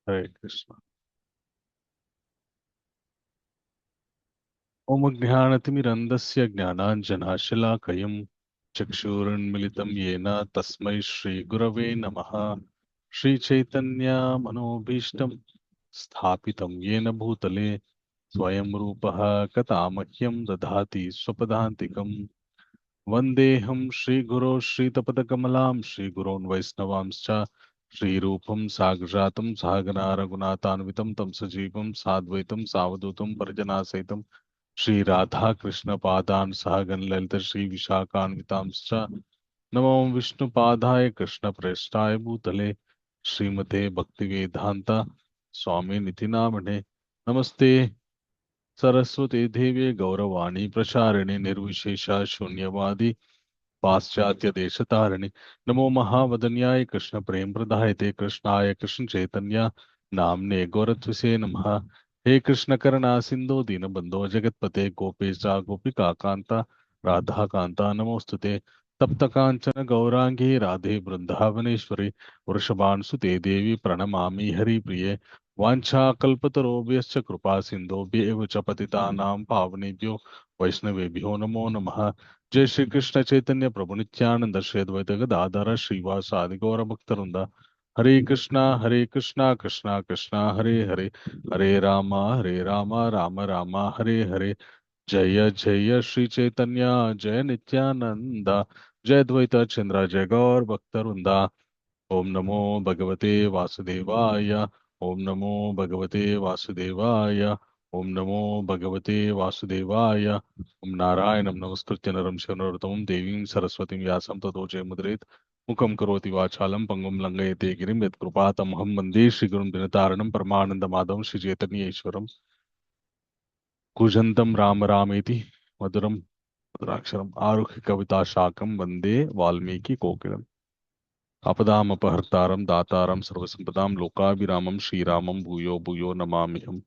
హరే కృష్ణ. ఓం జ్ఞానతిమిరంధస్య జ్ఞానాంజనాశలాకయం చక్షురున్మిళితం येन తస్మై శ్రీగురవే నమః. శ్రీచైతన్య మనోభీష్టం స్థాపితం येन భూతలే స్వయం రూపः కథామహ్యం దదాతి స్వపదాంతికం. వందేహం శ్రీగురో శ్రీతపదకమలాం శ్రీగురోన్ వైష్ణవాంశ్చ శ్రీరూపం సాగ్రజాతం సహగనా రఘునాథాన్వితం తం సజీవం సాద్వైతం సావధూతం పరిజనాసహితం श्रीराधाकृष्णपादान् सहगण ललित श्री विशाखान्वितांश्च नमो विष्णुपादाय कृष्णप्रेष्ठाय भूतले श्रीमते भक्तिवेदान्ता स्वामी निधि नामने नमस्ते सरस्वती देवे गौरवाणी प्रचारिणे निर्विशेष शून्यवादी पाश्चात्य देशतारिणे नमो महावदन्याय कृष्ण प्रेम प्रदायते कृष्णाय कृष्ण चैतन्य नामने गौरत्वसे नमः. हे कृष्ण करुणा सिंधु दीनबंधो जगतपते गोपेशा गोपिका कांता राधा कांता नमोस्तुते. तप्त कांचन गौरांगी राधे वृंदावनेश्वरी वृषभानुसुते देवी प्रणमामि हरिप्रिये. वाञ्छाकल्पतरुभ्यश्च कृपा सिन्धुभ्येव च पतितानां पावनेभ्यो वैष्णवेभ्यो नमो नमः. जय श्री कृष्ण चैतन्य प्रभु नित्यानंद श्री अद्वैत गदाधर श्रीवासादि गौर भक्तवृंद. हरे कृष्णा कृष्णा कृष्णा हरे हरे हरे राम राम राम हरे हरे. जय जय श्री चैतन्य जय नित्यानंद जय द्वैत चंद्र जय गौर भक्तवृंदा. ओम नमो भगवते वासुदेवाय. ओम नमो भगवते वासुदेवाय. ओम नमो भगवते वासुदेवाय. ओम नारायणं नमस्कृत्य नरं चैव नरोत्तमं देवीं सरस्वतीं व्यासं ततो जयमुद्रेत्. मुखं करोति वाचालं पंगुं लङ्घयते गिरिं यत्कृपातमहं वन्दे श्रीगुरुं दिनतारणं परमानन्दमाधवं श्रीचैतन्येश्वरम्. कूजन्तं राम रामेति मधुरं मधुराक्षरम् आरुह्य कविताशाकं वन्दे वाल्मीकि कोकिलम्. अपदामपहर्तारं दातारं सर्वसम्पदां लोकाभिरामं श्रीरामं भूयो भूयो नमाम्यहम्.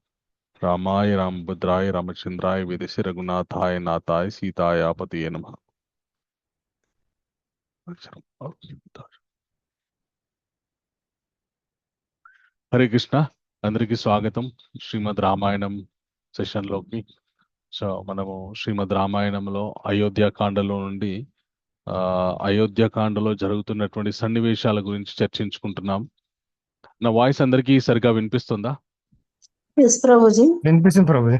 रामाय रामभद्राय रामचंद्राय वेदसे रघुनाथाय नाथाय सीताय पतये नमः. హరే కృష్ణ. అందరికీ స్వాగతం శ్రీమద్ రామాయణం సెషన్లోకి. సో మనము శ్రీమద్ రామాయణంలో అయోధ్యకాండలో నుండి అయోధ్యకాండలో జరుగుతున్నటువంటి సన్నివేశాల గురించి చర్చించుకుంటున్నాం. నా వాయిస్ అందరికీ సరిగా వినిపిస్తుందా? ఎస్ ప్రభుజీ. వినిపిస్తుంది ప్రభుజీ.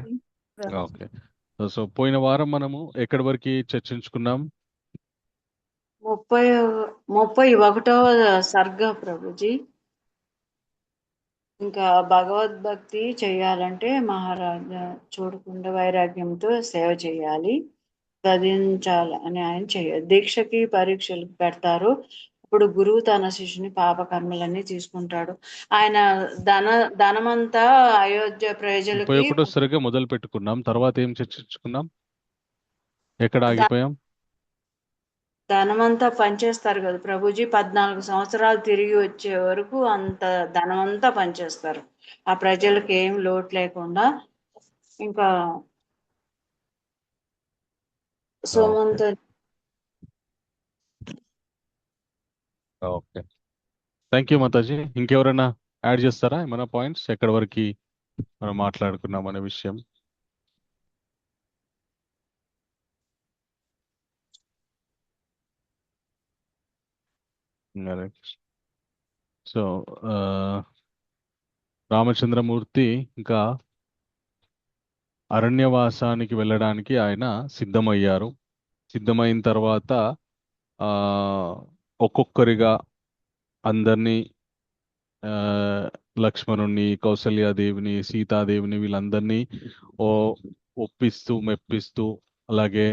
ఓకే. సో పోయిన వారం మనము ఎక్కడి వరకు చర్చించుకున్నాం? 31వ సర్గ ప్రభుజీ. ఇంకా భగవద్భక్తి చేయాలంటే మహారాజా చూడకుండా వైరాగ్యంతో సేవ చేయాలి, సాధించాలి అని ఆయన చేయాలి. దీక్షకి పరీక్షలు పెడతారు. ఇప్పుడు గురువు తన శిష్యుని పాప కర్మలన్నీ తీసుకుంటాడు. ఆయన ధనమంతా అయోధ్య ప్రజలకి 31వ సరిగా మొదలు పెట్టుకున్నాం. తర్వాత ఏం చర్చించుకున్నాం? ఎక్కడ ఆగిపోయాం? ధనమంతా పనిచేస్తారు కదా ప్రభుజీ. 14 సంవత్సరాలు తిరిగి వచ్చే వరకు అంత ధనమంతా పనిచేస్తారు, ఆ ప్రజలకు ఏం లోటు లేకుండా. ఇంకా సోమంత ఓకే, థ్యాంక్ యూ మాతాజీ. ఇంకెవరైనా యాడ్ చేస్తారా ఏమైనా పాయింట్స్ ఎక్కడి వరకు మనం మాట్లాడుకున్నాం అనే విషయం? సో రామచంద్రమూర్తి ఇంకా అరణ్యవాసానికి వెళ్ళడానికి ఆయన సిద్ధమయ్యారు. సిద్ధమైన తర్వాత ఒక్కొక్కరిగా అందరినీ, లక్ష్మణుణ్ణి, కౌసల్యాదేవిని, సీతాదేవిని వీళ్ళందరినీ ఒప్పిస్తూ మెప్పిస్తూ, అలాగే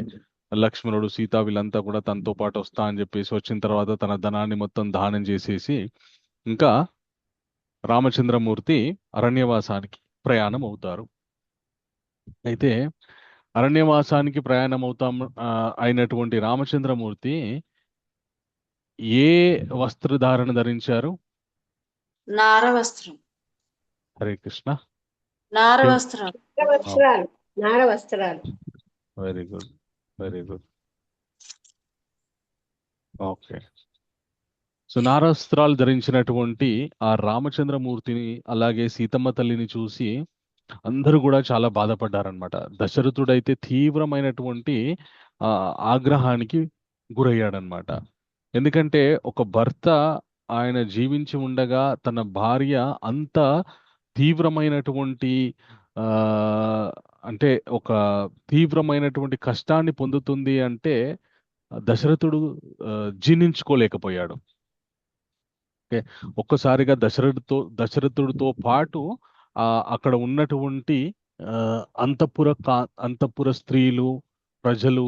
లక్ష్మణుడు, సీత వీళ్ళంతా కూడా తనతో పాటు వస్తా అని చెప్పేసి వచ్చిన తర్వాత తన ధనాన్ని మొత్తం దానం చేసేసి ఇంకా రామచంద్రమూర్తి అరణ్యవాసానికి ప్రయాణం అవుతారు. అయితే అరణ్యవాసానికి ప్రయాణం అయినటువంటి రామచంద్రమూర్తి ఏ వస్త్రధారణ ధరించారు? నారవస్త్రం. హరే కృష్ణ. నారవస్త్రాలు. Very good, very good. Okay. So నారస్త్రాలు ధరించినటువంటి ఆ రామచంద్రమూర్తిని అలాగే సీతమ్మ తల్లిని చూసి అందరూ కూడా చాలా బాధపడ్డారనమాట. దశరథుడైతే తీవ్రమైనటువంటి ఆ, ఆగ్రహానికి గురయ్యాడనమాట. ఎందుకంటే ఒక భర్త ఆయన జీవించి ఉండగా తన భార్య అంత తీవ్రమైనటువంటి ఆ అంటే ఒక తీవ్రమైనటువంటి కష్టాన్ని పొందుతుంది అంటే దశరథుడు జీర్ణించుకోలేకపోయాడు. ఓకే. ఒక్కసారిగా దశరథుడితో పాటు అక్కడ ఉన్నటువంటి ఆ, అంతఃపుర స్త్రీలు, ప్రజలు,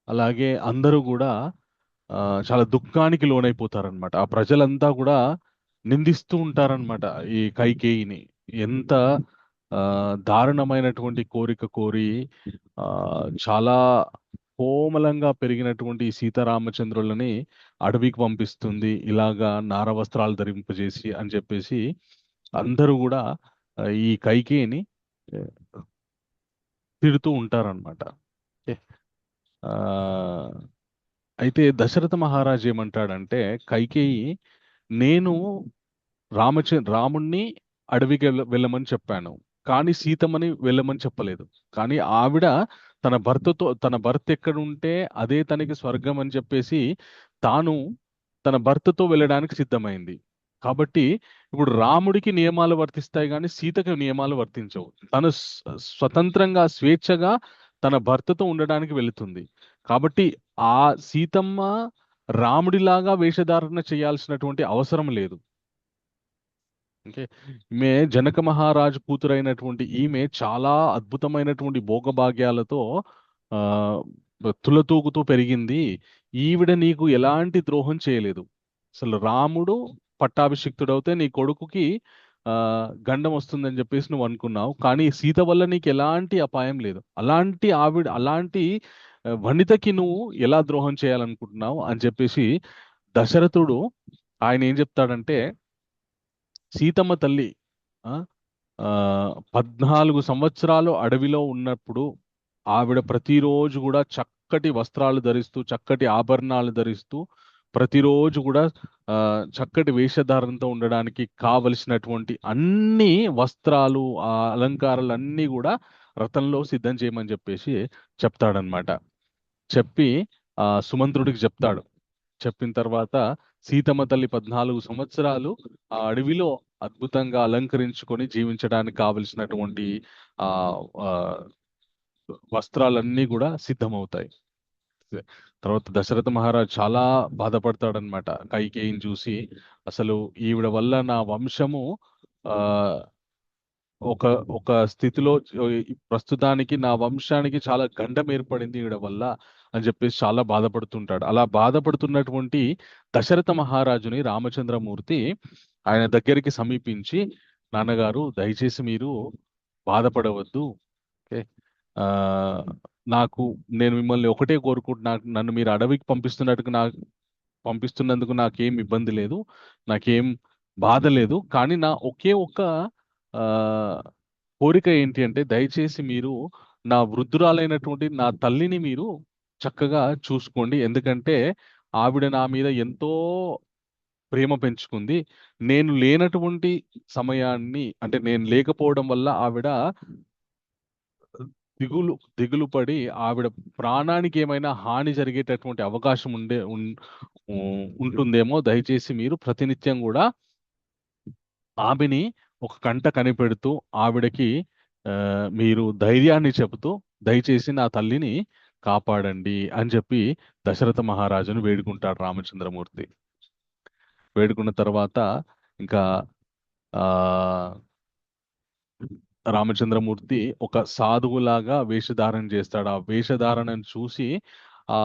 అలాగే అందరూ కూడా ఆ, చాలా దుఃఖానికి లోనైపోతారనమాట. ఆ ప్రజలంతా కూడా నిందిస్తూ ఉంటారనమాట ఈ కైకేయిని. ఎంత ఆ, దారుణమైనటువంటి కోరిక కోరి ఆ, చాలా కోమలంగా పెరిగినటువంటి ఈ సీతారామచంద్రులని అడవికి పంపిస్తుంది ఇలాగా నార వస్త్రాలు ధరింపజేసి అని చెప్పేసి అందరూ కూడా ఈ కైకేయిని ఆ, తిడుతూ ఉంటారనమాట. ఆ అయితే దశరథ మహారాజు ఏమంటాడంటే కైకేయి, నేను రాముణ్ణి అడవికి వెళ్ళమని చెప్పాను, కానీ సీతమ్మని వెళ్ళమని చెప్పలేదు. కానీ ఆవిడ తన భర్త ఎక్కడ ఉంటే అదే తనకి స్వర్గం అని చెప్పేసి తాను తన భర్తతో వెళ్ళడానికి సిద్ధమైంది. కాబట్టి ఇప్పుడు రాముడికి నియమాలు వర్తిస్తాయి కానీ సీతకి నియమాలు వర్తించవు. తను స్వతంత్రంగా స్వేచ్ఛగా తన భర్తతో ఉండడానికి వెళుతుంది. కాబట్టి ఆ సీతమ్మ రాముడిలాగా వేషధారణ చేయాల్సినటువంటి అవసరం లేదు. ఓకే. ఈమె జనక మహారాజు కూతురైనటువంటి ఈమె చాలా అద్భుతమైనటువంటి భోగభాగ్యాలతో ఆ తులతూగుతూ పెరిగింది. ఈవిడ నీకు ఎలాంటి ద్రోహం చేయలేదు. అసలు రాముడు పట్టాభిషిక్తుడవుతే నీ కొడుకుకి ఆ గండం వస్తుందని చెప్పేసి నువ్వు అనుకున్నావు, కానీ సీత వల్ల నీకు ఎలాంటి అపాయం లేదు. అలాంటి వనితకి నువ్వు ఎలా ద్రోహం చేయాలనుకుంటున్నావు అని చెప్పేసి దశరథుడు ఆయన ఏం చెప్తాడంటే, సీతమ్మ తల్లి ఆ ఆ, 14 సంవత్సరాలు అడవిలో ఉన్నప్పుడు ఆవిడ ప్రతిరోజు కూడా చక్కటి వస్త్రాలు ధరిస్తూ చక్కటి ఆభరణాలు ధరిస్తూ ప్రతిరోజు కూడా ఆ, చక్కటి వేషధారణతో ఉండడానికి కావలసినటువంటి అన్ని వస్త్రాలు, ఆ అలంకారాలు అన్నీ కూడా రథంలో సిద్ధం చేయమని చెప్పేసి చెప్తాడనమాట. చెప్పి సుమంత్రుడికి చెప్తాడు. చెప్పిన తర్వాత సీతమ్మ తల్లి 14 సంవత్సరాలు ఆ అడవిలో అద్భుతంగా అలంకరించుకొని జీవించడానికి కావలసినటువంటి ఆ ఆ, వస్త్రాలన్నీ కూడా సిద్ధమవుతాయి. తర్వాత దశరథ మహారాజ్ చాలా బాధపడతాడనమాట కైకేయిని చూసి. అసలు ఈవిడ వల్ల నా వంశము ఆ ఒక ఒక స్థితిలో ప్రస్తుతానికి నా వంశానికి చాలా గండం ఏర్పడింది ఈవిడ వల్ల అని చెప్పేసి చాలా బాధపడుతుంటాడు. అలా బాధపడుతున్నటువంటి దశరథ మహారాజుని రామచంద్రమూర్తి ఆయన దగ్గరికి సమీపించి, నాన్నగారు దయచేసి మీరు బాధపడవద్దు. ఓకే. ఆ నాకు నేను మిమ్మల్ని ఒకటే కోరుకుంటున్నా, నన్ను మీరు అడవికి పంపిస్తున్నందుకు నాకేం ఇబ్బంది లేదు, నాకేం బాధ లేదు. కానీ నా ఒకే ఒక్క ఆ కోరిక ఏంటి అంటే, దయచేసి మీరు నా వృద్ధురాలైనటువంటి నా తల్లిని మీరు చక్కగా చూసుకోండి. ఎందుకంటే ఆవిడ నా మీద ఎంతో ప్రేమ పెంచుకుంది. నేను లేనటువంటి సమయాన్ని, అంటే నేను లేకపోవడం వల్ల ఆవిడ దిగులు పడి ఆవిడ ప్రాణానికి ఏమైనా హాని జరిగేటటువంటి అవకాశం ఉంటుందేమో. దయచేసి మీరు ప్రతినిత్యం కూడా ఆమెని ఒక కంట కనిపెడుతూ ఆవిడకి మీరు ధైర్యాన్ని చెబుతూ దయచేసి నా తల్లిని కాపాడండి అని చెప్పి దశరథ మహారాజును వేడుకుంటాడు రామచంద్రమూర్తి. వేడుకున్న తర్వాత ఇంకా ఆ రామచంద్రమూర్తి ఒక సాధువులాగా వేషధారణ చేస్తాడు. ఆ వేషధారణను చూసి ఆ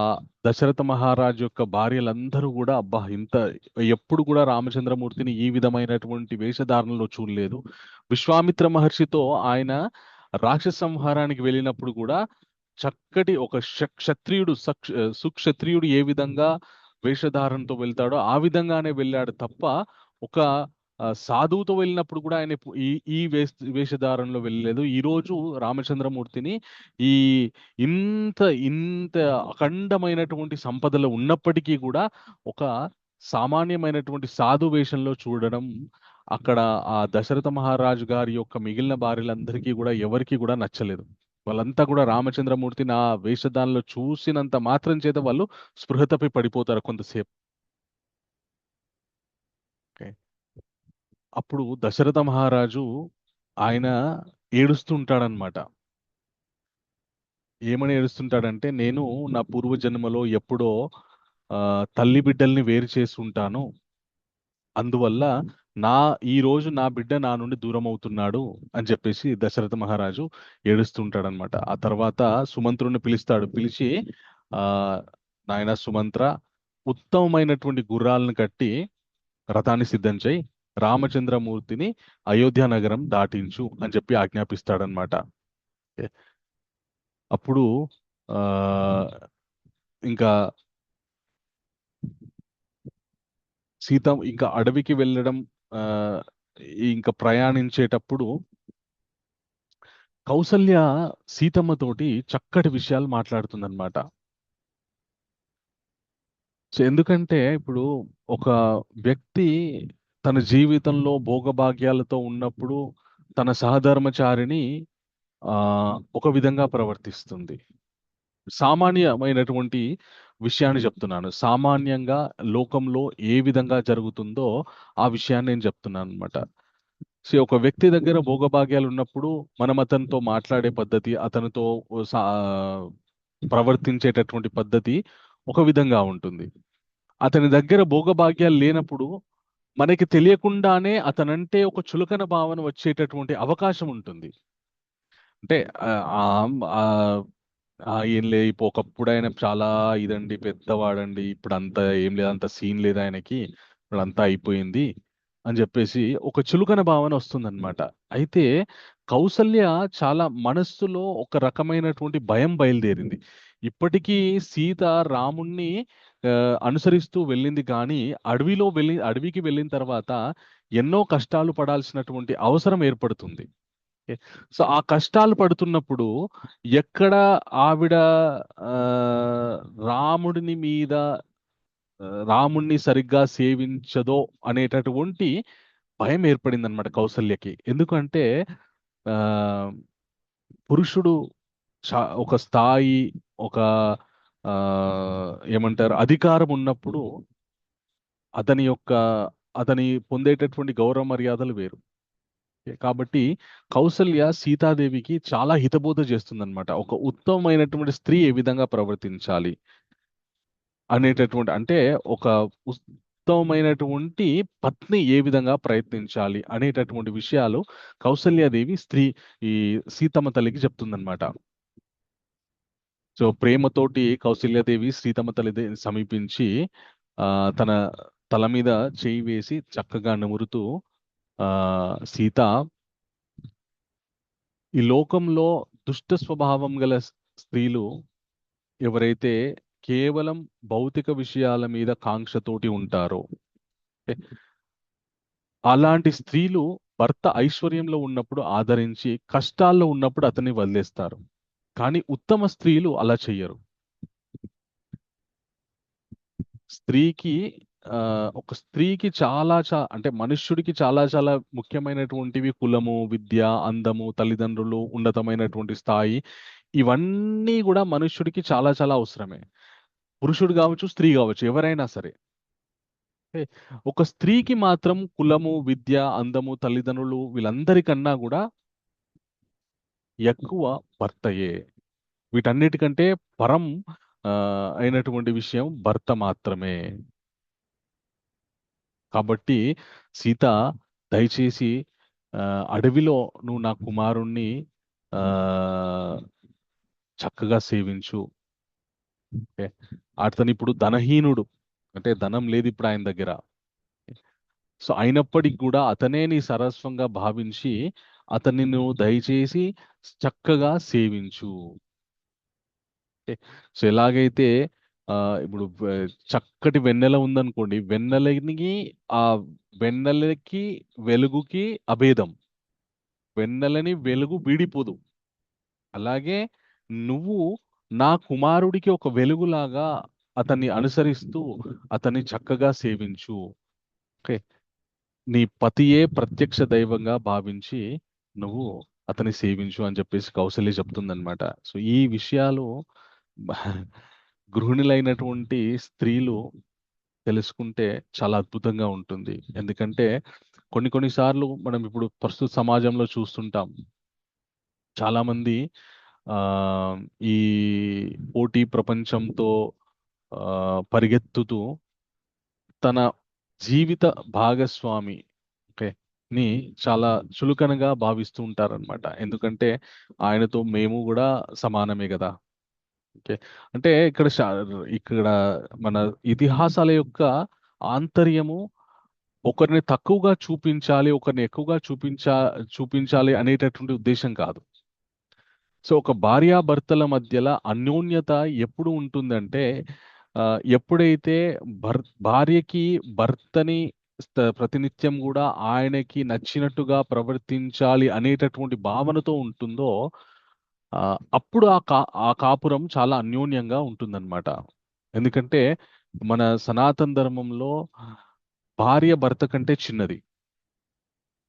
దశరథ మహారాజు యొక్క భార్యలందరూ కూడా, అబ్బా, ఎప్పుడు కూడా రామచంద్రమూర్తిని ఈ విధమైనటువంటి వేషధారణలో చూడలేదు. విశ్వామిత్ర మహర్షితో ఆయన రాక్షస సంహారానికి వెళ్ళినప్పుడు కూడా చక్కటి ఒక సుక్షత్రియుడు ఏ విధంగా వేషధారణతో వెళ్తాడో ఆ విధంగానే వెళ్ళాడు తప్ప ఒక సాధువుతో వెళ్ళినప్పుడు కూడా ఆయన ఈ ఈ వేషధారణలో వెళ్ళలేదు. ఈ రోజు రామచంద్రమూర్తిని ఈ ఇంత ఇంత అఖండమైనటువంటి సంపదలు ఉన్నప్పటికీ కూడా ఒక సామాన్యమైనటువంటి సాధు వేషంలో చూడడం అక్కడ ఆ దశరథ మహారాజు గారి యొక్క మిగిలిన భార్యలందరికీ కూడా ఎవరికీ కూడా నచ్చలేదు. వాళ్ళంతా కూడా రామచంద్రమూర్తిని ఆ వేషధారణలో చూసినంత మాత్రం చేత వాళ్ళు స్పృహ తప్పి పడిపోతారు కొంతసేపు. ఓకే. అప్పుడు దశరథ మహారాజు ఆయన ఏడుస్తుంటాడనమాట. ఏమని ఏడుస్తుంటాడంటే, నేను నా పూర్వజన్మలో ఎప్పుడో తల్లి బిడ్డల్ని వేరు చేసి ఉంటాను. అందువల్ల నా ఈ రోజు నా బిడ్డ నా నుండి దూరం అవుతున్నాడు అని చెప్పేసి దశరథ మహారాజు ఏడుస్తుంటాడనమాట. ఆ తర్వాత సుమంత్రుని పిలుస్తాడు. పిలిచి, ఆ నాయన సుమంత్ర, ఉత్తమమైనటువంటి గుర్రాలను కట్టి రథాన్ని సిద్ధం చేయి, రామచంద్రమూర్తిని అయోధ్య నగరం దాటించు అని చెప్పి ఆజ్ఞాపిస్తాడనమాట. అప్పుడు ఆ ఇంకా సీత ఇంకా అడవికి వెళ్ళడం, ఆ ఇంకా ప్రయాణించేటప్పుడు కౌసల్య సీతమ్మతోటి చక్కటి విషయాలు మాట్లాడుతుందన్నమాట. సో ఎందుకంటే ఇప్పుడు ఒక వ్యక్తి తన జీవితంలో భోగభాగ్యాలతో ఉన్నప్పుడు తన సహధర్మచారిని ఆ ఒక విధంగా ప్రవర్తిస్తుంది. సామాన్యమైనటువంటి విషయాన్ని చెప్తున్నాను. సామాన్యంగా లోకంలో ఏ విధంగా జరుగుతుందో ఆ విషయాన్ని నేను చెప్తున్నాను అనమాట. సో ఒక వ్యక్తి దగ్గర భోగభాగ్యాలు ఉన్నప్పుడు మనం అతనితో మాట్లాడే పద్ధతి, అతనితో సా- ప్రవర్తించేటటువంటి పద్ధతి ఒక విధంగా ఉంటుంది. అతని దగ్గర భోగభాగ్యాలు లేనప్పుడు మనకి తెలియకుండానే అతనంటే ఒక చులకన భావన వచ్చేటటువంటి అవకాశం ఉంటుంది. అంటే ఆ, ఆ, ఏం లేదు, ఇప్పుడు ఒకప్పుడు ఆయన చాలా ఇదండి, పెద్దవాడండి, ఇప్పుడు అంత ఏం లేదు, అంత సీన్ లేదు ఆయనకి, ఇప్పుడు అంతా అయిపోయింది అని చెప్పేసి ఒక చులకన భావన వస్తుందన్నమాట. అయితే కౌసల్య చాలా మనస్సులో ఒక రకమైనటువంటి భయం బయలుదేరింది. ఇప్పటికీ సీత రాముణ్ణి ఆ, అనుసరిస్తూ వెళ్ళింది, కానీ అడవికి వెళ్ళిన తర్వాత ఎన్నో కష్టాలు పడాల్సినటువంటి అవసరం ఏర్పడుతుంది. ఓకే. సో ఆ కష్టాలు పడుతున్నప్పుడు ఎక్కడ ఆవిడ ఆ, రాముడిని మీద రాముణ్ణి సరిగ్గా సేవించదో అనేటటువంటి భయం ఏర్పడింది అనమాట కౌసల్యకి. ఎందుకంటే ఆ పురుషుడు ఒక స్థాయి, ఒక ఆ ఏమంటారు, అధికారం ఉన్నప్పుడు అతని యొక్క అతని పొందేటటువంటి గౌరవ మర్యాదలు వేరు. కాబట్టి కౌసల్య సీతాదేవికి చాలా హితబోధ చేస్తుందన్నమాట. ఒక ఉత్తమమైనటువంటి స్త్రీ ఏ విధంగా ప్రవర్తించాలి అనేటటువంటి, అంటే ఒక ఉత్తమమైనటువంటి పత్ని ఏ విధంగా ప్రయత్నించాలి అనేటటువంటి విషయాలు కౌసల్యాదేవి ఈ సీతమ్మ తల్లికి చెప్తుందన్నమాట. సో ప్రేమతోటి కౌసల్యాదేవి సీతమ్మ తల్లి సమీపించి ఆ తన తల మీద చేయి వేసి చక్కగా నిమురుతూ, ఆ సీత, ఈ లోకంలో దుష్ట స్వభావం గల స్త్రీలు ఎవరైతే కేవలం భౌతిక విషయాల మీద కాంక్షతోటి ఉంటారో, ఏ, అలాంటి స్త్రీలు భర్త ఐశ్వర్యంలో ఉన్నప్పుడు ఆదరించి, కష్టాల్లో ఉన్నప్పుడు అతన్ని వదిలేస్తారు. కానీ ఉత్తమ స్త్రీలు అలా చెయ్యరు. స్త్రీకి ఆ ఒక స్త్రీకి అంటే మనుష్యుడికి చాలా చాలా ముఖ్యమైనటువంటివి కులము, విద్య, అందము, తల్లిదండ్రులు, ఉన్నతమైనటువంటి స్థాయి, ఇవన్నీ కూడా మనుష్యుడికి చాలా చాలా అవసరమే. పురుషుడు కావచ్చు, స్త్రీ కావచ్చు, ఎవరైనా సరే. ఏ, ఒక స్త్రీకి మాత్రం కులము, విద్య, అందము, తల్లిదండ్రులు వీళ్ళందరికన్నా కూడా ఎక్కువ భర్తయే. వీటన్నిటికంటే పరం ఆ, అయినటువంటి విషయం భర్త మాత్రమే. కాబట్టి సీత, దయచేసి ఆ, అడవిలో నువ్వు నా కుమారుణ్ణి ఆ చక్కగా సేవించు. ఓకే. అతను ఇప్పుడు ధనహీనుడు, అంటే ధనం లేదు ఇప్పుడు ఆయన దగ్గర. సో అయినప్పటికి కూడా అతనే నీ సర్వస్వంగా భావించి అతన్ని నువ్వు దయచేసి చక్కగా సేవించు. ఓకే. సో ఎలాగైతే ఆ ఇప్పుడు చక్కటి వెన్నెల ఉందనుకోండి, ఆ వెన్నెలకి వెలుగుకి అభేదం, వెన్నెలని వెలుగు వీడిపోదు. అలాగే నువ్వు నా కుమారుడికి ఒక వెలుగులాగా అతన్ని అనుసరిస్తూ అతన్ని చక్కగా సేవించు. ఓకే, నీ పతియే ప్రత్యక్ష దైవంగా భావించి నువ్వు అతన్ని సేవించు అని చెప్పేసి కౌసల్య చెప్తుందన్నమాట. సో ఈ విషయాలు గృహిణులైనటువంటి స్త్రీలు తెలుసుకుంటే చాలా అద్భుతంగా ఉంటుంది. ఎందుకంటే కొన్ని సార్లు మనం ఇప్పుడు ప్రస్తుత సమాజంలో చూస్తుంటాం, చాలా మంది ఆ ఈ పోటీ ప్రపంచంతో పరిగెత్తుతూ తన జీవిత భాగస్వామి, ఓకే, ని చాలా చులకనగా భావిస్తూ ఉంటారన్నమాట. ఎందుకంటే ఆయనతో మేము కూడా సమానమే కదా. ఓకే, అంటే ఇక్కడ మన ఇతిహాసాల యొక్క ఆంతర్యము ఒకరిని తక్కువగా చూపించాలి, ఒకరిని ఎక్కువగా చూపించాలి అనేటటువంటి ఉద్దేశం కాదు. సో ఒక భార్యాభర్తల మధ్యలో అన్యోన్యత ఎప్పుడు ఉంటుందంటే ఆ, ఎప్పుడైతే భార్యకి భర్తని ప్రతినిత్యం కూడా ఆయనకి నచ్చినట్టుగా ప్రవర్తించాలి అనేటటువంటి భావనతో ఉంటుందో ఆ, అప్పుడు ఆ కాపురం చాలా అన్యోన్యంగా ఉంటుందన్నమాట. ఎందుకంటే మన సనాతన ధర్మంలో భార్య భర్త కంటే చిన్నది,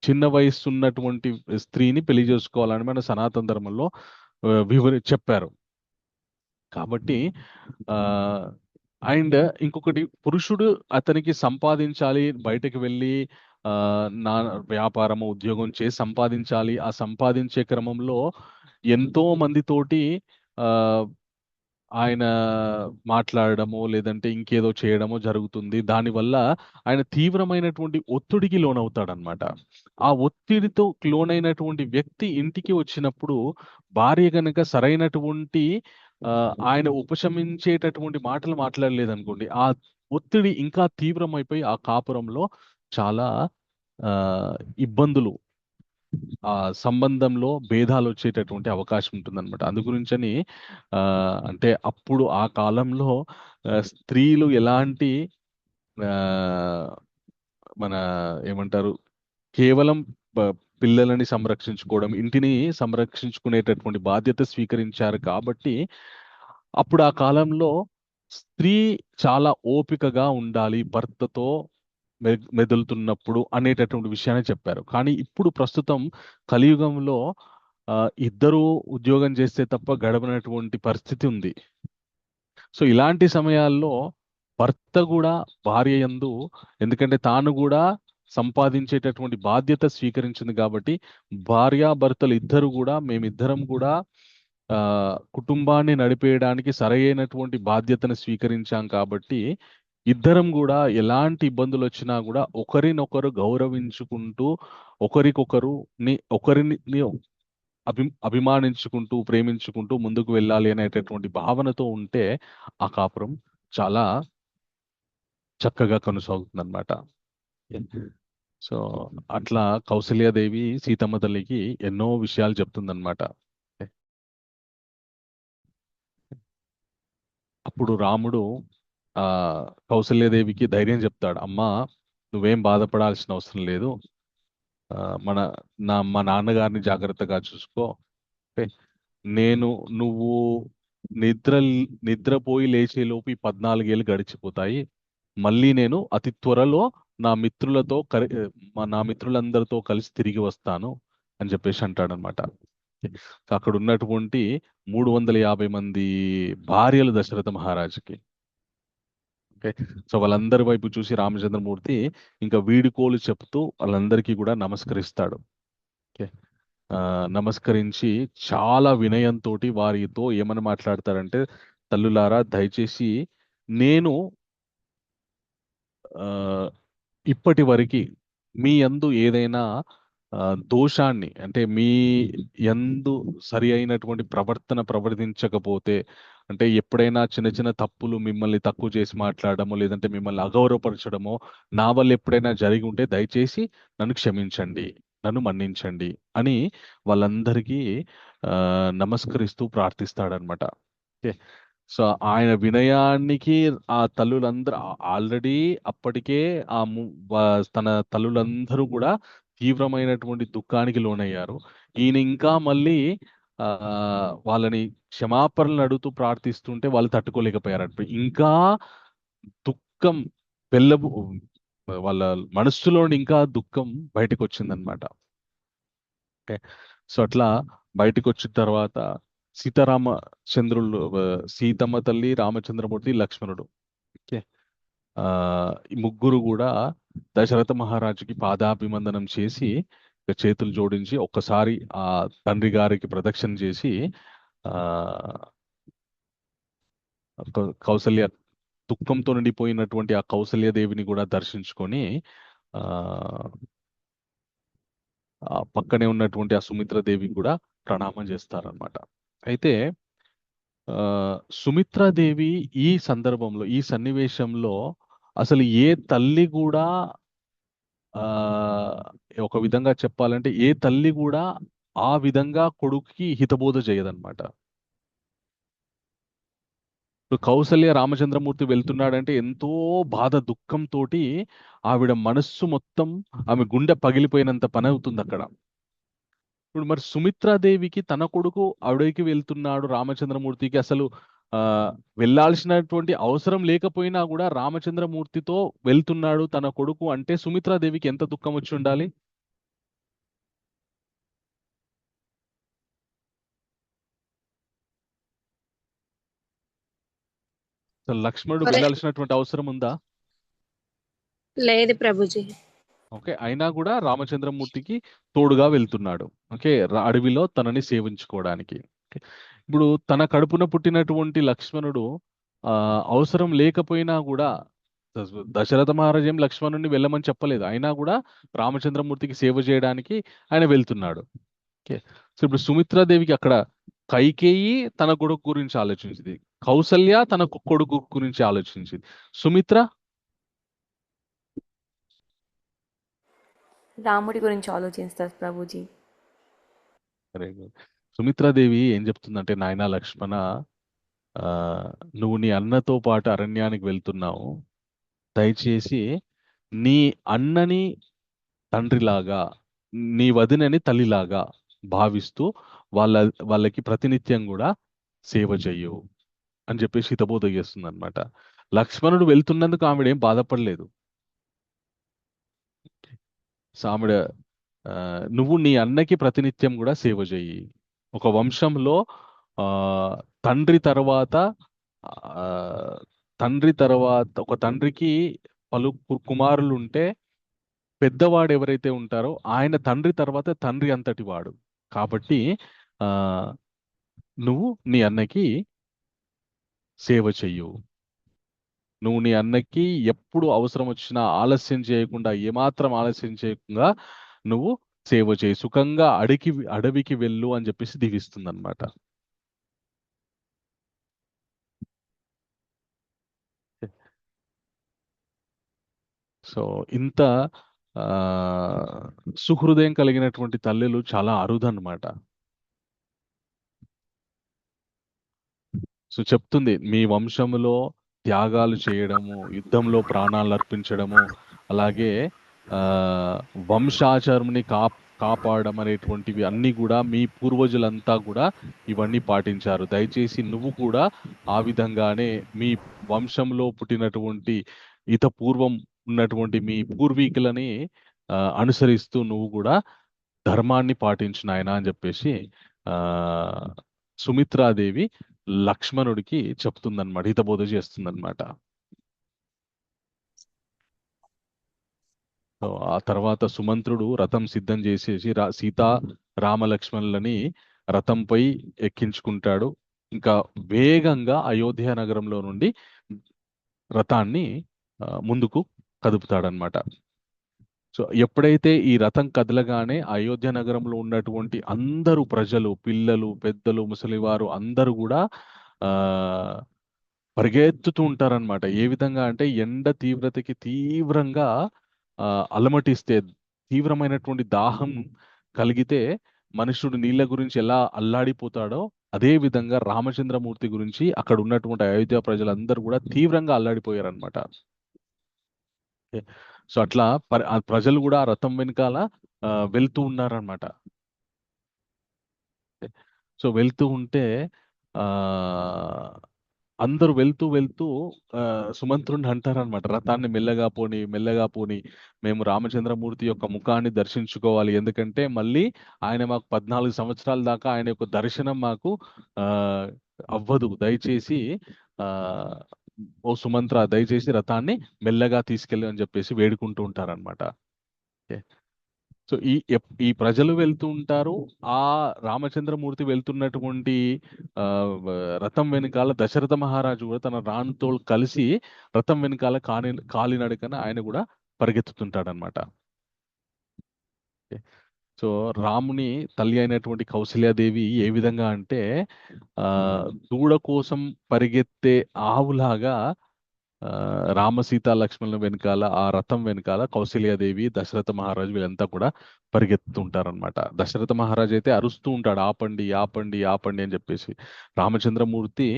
చిన్న వయస్సు ఉన్నటువంటి స్త్రీని పెళ్లి చేసుకోవాలని మన సనాతన ధర్మంలో చెప్పారు. కాబట్టి ఆ అండ్ ఇంకొకటి, పురుషుడు అతనికి సంపాదించాలి, బయటకు వెళ్ళి ఆ నా వ్యాపారము ఉద్యోగం చేసి సంపాదించాలి. ఆ సంపాదించే క్రమంలో ఎంతో మందితోటి ఆ ఆయన మాట్లాడడమో లేదంటే ఇంకేదో చేయడమో జరుగుతుంది. దానివల్ల ఆయన తీవ్రమైనటువంటి ఒత్తిడికి లోనవుతాడనమాట. ఆ ఒత్తిడితో లోనైనటువంటి వ్యక్తి ఇంటికి వచ్చినప్పుడు భార్య గనక సరైనటువంటి ఆయన ఉపశమించేటటువంటి మాటలు మాట్లాడలేదనుకోండి, ఆ ఒత్తిడి ఇంకా తీవ్రమైపోయి ఆ కాపురంలో చాలా ఆ ఇబ్బందులు, ఆ సంబంధంలో భేదాలు వచ్చేటటువంటి అవకాశం ఉంటుందన్నమాట. అందు గురించని ఆ అంటే అప్పుడు ఆ కాలంలో స్త్రీలు ఎలాంటి ఆ మన ఏమంటారు, కేవలం ప- పిల్లలని సంరక్షించుకోవడం, ఇంటిని సంరక్షించుకునేటటువంటి బాధ్యత స్వీకరించారు కాబట్టి అప్పుడు ఆ కాలంలో స్త్రీ చాలా ఓపికగా ఉండాలి భర్తతో మెదులుతున్నప్పుడు అనేటటువంటి విషయాన్ని చెప్పారు. కానీ ఇప్పుడు ప్రస్తుతం కలియుగంలో ఆ, ఇద్దరు ఉద్యోగం చేస్తే తప్ప గడవనటువంటి పరిస్థితి ఉంది. సో ఇలాంటి సమయాల్లో భర్త కూడా భార్య యందు, ఎందుకంటే తాను కూడా సంపాదించేటటువంటి బాధ్యత స్వీకరించింది కాబట్టి భార్యాభర్తలు ఇద్దరు కూడా మేమిద్దరం కూడా ఆ కుటుంబాన్ని నడిపేయడానికి సరైనటువంటి బాధ్యతను స్వీకరించాం కాబట్టి ఇద్దరం కూడా ఎలాంటి ఇబ్బందులు వచ్చినా కూడా ఒకరినొకరు గౌరవించుకుంటూ ఒకరిని అభిమానించుకుంటూ ప్రేమించుకుంటూ ముందుకు వెళ్ళాలి అనేటటువంటి భావనతో ఉంటే ఆ కాపురం చాలా చక్కగా కొనసాగుతుంది అనమాట. సో అట్లా కౌసల్యాదేవి సీతమ్మ తల్లికి ఎన్నో విషయాలు చెప్తుందన్నమాట. అప్పుడు రాముడు ఆ కౌసల్యాదేవికి ధైర్యం చెప్తాడు, అమ్మా నువ్వేం బాధపడాల్సిన అవసరం లేదు. ఆ, మన మా నాన్నగారిని జాగ్రత్తగా చూసుకో. ఓకే? నేను నువ్వు నిద్ర నిద్రపోయి లేచేలోపు ఈ 14 ఏళ్ళు గడిచిపోతాయి. మళ్ళీ నేను అతి త్వరలో నా మిత్రులతో నా మిత్రులందరితో కలిసి తిరిగి వస్తాను అని చెప్పేసి అంటాడనమాట. అక్కడ ఉన్నటువంటి 350 మంది భార్యలు దశరథ మహారాజుకి. ఓకే, సో వాళ్ళందరి వైపు చూసి రామచంద్రమూర్తి ఇంకా వీడుకోలు చెప్తూ వాళ్ళందరికీ కూడా నమస్కరిస్తాడు. ఓకే, నమస్కరించి చాలా వినయంతో వారితో ఏమని మాట్లాడతారంటే, తల్లులారా దయచేసి నేను ఆ, ఇప్పటి వరకు మీ యందు ఏదైనా ఆ, దోషాన్ని, అంటే మీ యందు సరి అయినటువంటి ప్రవర్తించకపోతే, అంటే ఎప్పుడైనా చిన్న చిన్న తప్పులు మిమ్మల్ని తక్కువ చేసి మాట్లాడడమో లేదంటే మిమ్మల్ని అగౌరవపరచడమో నా వల్ల ఎప్పుడైనా జరిగి ఉంటే దయచేసి నన్ను క్షమించండి, నన్ను మన్నించండి అని వాళ్ళందరికీ ఆ, నమస్కరిస్తూ ప్రార్థిస్తాడనమాట. ఓకే, సో ఆయన వినయానికి ఆ తల్లులందరూ ఆల్రెడీ అప్పటికే తన తల్లులందరూ కూడా తీవ్రమైనటువంటి దుఃఖానికి లోనయ్యారు. ఈయన ఇంకా మళ్ళీ ఆ, వాళ్ళని క్షమాపణలు అడుగుతూ ప్రార్థిస్తుంటే వాళ్ళు తట్టుకోలేకపోయారు. ఇంకా దుఃఖం వెళ్ళబు వాళ్ళ మనస్సులోని ఇంకా దుఃఖం బయటకు వచ్చిందనమాట. ఓకే. సో అట్లా బయటకు వచ్చిన తర్వాత సీతారామచంద్రులు, సీతమ్మ తల్లి, రామచంద్రమూర్తి, లక్ష్మణుడు, ఓకే, ఆ ఈ ముగ్గురు కూడా దశరథ మహారాజుకి పాదాభివందనం చేసి ఇక చేతులు జోడించి ఒక్కసారి ఆ తండ్రి గారికి ప్రదక్షిణ చేసి ఆ కౌసల్య, దుఃఖంతో నిండిపోయినటువంటి ఆ కౌసల్య దేవిని కూడా దర్శించుకొని ఆ ఆ పక్కనే ఉన్నటువంటి ఆ సుమిత్ర దేవికి కూడా ప్రణామం చేస్తారనమాట. అయితే ఆ సుమిత్రాదేవి ఈ సందర్భంలో, ఈ సన్నివేశంలో అసలు ఏ తల్లి కూడా ఆ ఒక విధంగా చెప్పాలంటే ఏ తల్లి కూడా ఆ విధంగా కొడుకుకి హితబోధ చేయదన్నమాట. ఇప్పుడు కౌసల్య రామచంద్రమూర్తి వెళ్తున్నాడంటే ఎంతో బాధ దుఃఖంతో ఆవిడ మనస్సు మొత్తం, ఆమె గుండె పగిలిపోయినంత పని అవుతుంది అక్కడ. ఇప్పుడు మరి సుమిత్రాదేవికి తన కొడుకు అడవికి వెళ్తున్నాడు రామచంద్రమూర్తికి అసలు ఆ వెళ్ళాల్సినటువంటి అవసరం లేకపోయినా కూడా రామచంద్రమూర్తితో వెళ్తున్నాడు తన కొడుకు అంటే సుమిత్రాదేవికి ఎంత దుఃఖం వచ్చి ఉండాలి. అసలు లక్ష్మణుడు ఒరే, వెళ్ళాల్సినటువంటి అవసరం ఉందా? లేదు ప్రభుజీ. ఓకే, అయినా కూడా రామచంద్రమూర్తికి తోడుగా వెళ్తున్నాడు. ఓకే, అడవిలో తనని సేవించుకోవడానికి. ఓకే. ఇప్పుడు తన కడుపున పుట్టినటువంటి లక్ష్మణుడు ఆ అవసరం లేకపోయినా కూడా దశరథ మహారాజు ఏం లక్ష్మణుడిని వెళ్ళమని చెప్పలేదు, అయినా కూడా రామచంద్రమూర్తికి సేవ చేయడానికి ఆయన వెళ్తున్నాడు. ఓకే. సో ఇప్పుడు సుమిత్రాదేవికి అక్కడ కైకేయి తన కొడుకు గురించి ఆలోచించింది, కౌసల్య తన కొడుకు గురించి ఆలోచించింది, సుమిత్ర రాముడి గురించి ఆలోచిస్తారు ప్రభుజీ. Very good. సుమిత్రాదేవి ఏం చెప్తుందంటే, నాయనా లక్ష్మణ, ఆ, నువ్వు నీ అన్నతో పాటు అరణ్యానికి వెళ్తున్నావు, దయచేసి నీ అన్నని తండ్రిలాగా, నీ వదినని తల్లిలాగా భావిస్తూ వాళ్ళ వాళ్ళకి ప్రతినిత్యం కూడా సేవ చెయ్యు అని చెప్పేసి హితబోధ చేస్తుంది అనమాట. లక్ష్మణుడు వెళ్తున్నందుకు ఆవిడ ఏం బాధపడలేదు. సో ఆవిడ ఆ, నువ్వు నీ అన్నకి ప్రతినిత్యం కూడా సేవ చెయ్యి. ఒక వంశంలో ఆ తండ్రి తర్వాత ఆ తండ్రి తర్వాత ఒక తండ్రికి కుమారులు ఉంటే పెద్దవాడు ఎవరైతే ఉంటారో ఆయన తండ్రి తర్వాత తండ్రి అంతటి వాడు. కాబట్టి ఆ నువ్వు నీ అన్నకి సేవ చెయ్యు. నువ్వు నీ అన్నకి ఎప్పుడు అవసరం వచ్చినా ఆలస్యం చేయకుండా, ఏమాత్రం ఆలస్యం చేయకుండా నువ్వు సేవ చేయి, సుఖంగా అడవికి వెళ్ళు అని చెప్పేసి దీవిస్తుంది అనమాట. సో ఇంత ఆ సుహృదయం కలిగినటువంటి తల్లులు చాలా అరుదన్నమాట. సో చెప్తుంది, మీ వంశములో త్యాగాలు చేయడము, యుద్ధంలో ప్రాణాలు అర్పించడము, అలాగే ఆ వంశాచరణని కాపాడడం అనేటువంటివి అన్నీ కూడా మీ పూర్వజులంతా కూడా ఇవన్నీ పాటించారు. దయచేసి నువ్వు కూడా ఆ విధంగానే మీ వంశంలో పుట్టినటువంటి పూర్వం ఉన్నటువంటి మీ పూర్వీకులని అనుసరిస్తూ నువ్వు కూడా ధర్మాన్ని పాటించు నాయనా అని చెప్పేసి ఆ సుమిత్రాదేవి లక్ష్మణుడికి చెప్తుందన్నమాట, హితబోధ చేస్తుందన్నమాట. సో ఆ తర్వాత సుమంత్రుడు రథం సిద్ధం చేసేసి సీతా రామ లక్ష్మణులని రథంపై ఎక్కించుకుంటాడు. ఇంకా వేగంగా అయోధ్య నగరంలో నుండి రథాన్ని ముందుకు కదుపుతాడనమాట. సో ఎప్పుడైతే ఈ రథం కదలగానే అయోధ్య నగరంలో ఉన్నటువంటి అందరూ ప్రజలు, పిల్లలు, పెద్దలు, ముసలివారు అందరూ కూడా ఆ పరిగెత్తుతూ ఉంటారనమాట. ఏ విధంగా అంటే ఎండ తీవ్రతకి తీవ్రంగా ఆ అలమటిస్తే, తీవ్రమైనటువంటి దాహం కలిగితే మనుషుడు నీళ్ళ గురించి ఎలా అల్లాడిపోతాడో అదే విధంగా రామచంద్రమూర్తి గురించి అక్కడ ఉన్నటువంటి అయోధ్య ప్రజలందరూ కూడా తీవ్రంగా అల్లాడిపోయారనమాట. సో అట్లా ఆ ప్రజలు కూడా ఆ రథం వెనకాల వెళ్తూ ఉన్నారనమాట. సో వెళ్తూ ఉంటే ఆ అందరూ వెళ్తూ వెళ్తూ సుమంత్రుడిని అంటారనమాట, రథాన్ని మెల్లగా పోని మెల్లగా పోని, మేము రామచంద్రమూర్తి యొక్క ముఖాన్ని దర్శించుకోవాలి, ఎందుకంటే మళ్ళీ ఆయన మాకు 14 సంవత్సరాల దాకా ఆయన యొక్క దర్శనం మాకు ఆ అవ్వదు, దయచేసి ఆ ఓ సుమంత్ర దయచేసి రథాన్ని మెల్లగా తీసుకెళ్ళి అని చెప్పేసి వేడుకుంటూ ఉంటారనమాట. సో ఈ ప్రజలు వెళ్తూ ఉంటారు. ఆ రామచంద్రమూర్తి వెళ్తున్నటువంటి ఆ వ- రథం వెనకాల దశరథ మహారాజు కూడా తన రాణితో కలిసి రథం వెనకాల కాలినడకన ఆయన కూడా పరిగెత్తుతుంటాడనమాట. సో రాముని తల్లి అయినటువంటి కౌసల్యాదేవి ఏ విధంగా అంటే ఆ దూడ కోసం పరిగెత్తే ఆవులాగా ఆ రామ సీతా లక్ష్మణుల వెనకాల ఆ రథం వెనకాల కౌసల్యాదేవి దశరథ మహారాజు వీళ్ళంతా కూడా పరిగెత్తుతుంటారనమాట. దశరథ మహారాజు అయితే అరుస్తూ ఉంటాడు, ఆపండి ఆపండి ఆపండి అని చెప్పేసి. రామచంద్రమూర్తి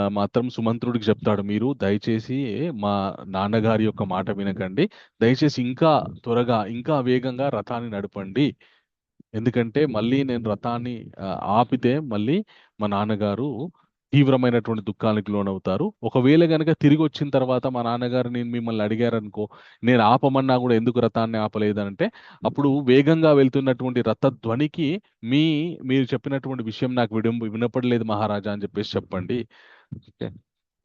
మాత్రం సుమంత్రుడికి చెప్తాడు, మీరు దయచేసి మా నాన్నగారి యొక్క మాట వినకండి, దయచేసి ఇంకా త్వరగా ఇంకా వేగంగా రథాన్ని నడపండి, ఎందుకంటే మళ్ళీ నేను రథాన్ని ఆపితే మళ్ళీ మా నాన్నగారు తీవ్రమైనటువంటి దుఃఖానికి లోనవుతారు. ఒకవేళ గనక తిరిగి వచ్చిన తర్వాత మా నాన్నగారు నేను మిమ్మల్ని అడిగారనుకో, నేను ఆపమన్నా కూడా ఎందుకు రథాన్ని ఆపలేదంటే, అప్పుడు వేగంగా వెళ్తున్నటువంటి రథ ధ్వనికి మీరు చెప్పినటువంటి విషయం నాకు వినపడలేదు మహారాజా అని చెప్పేసి చెప్పండి, ఓకే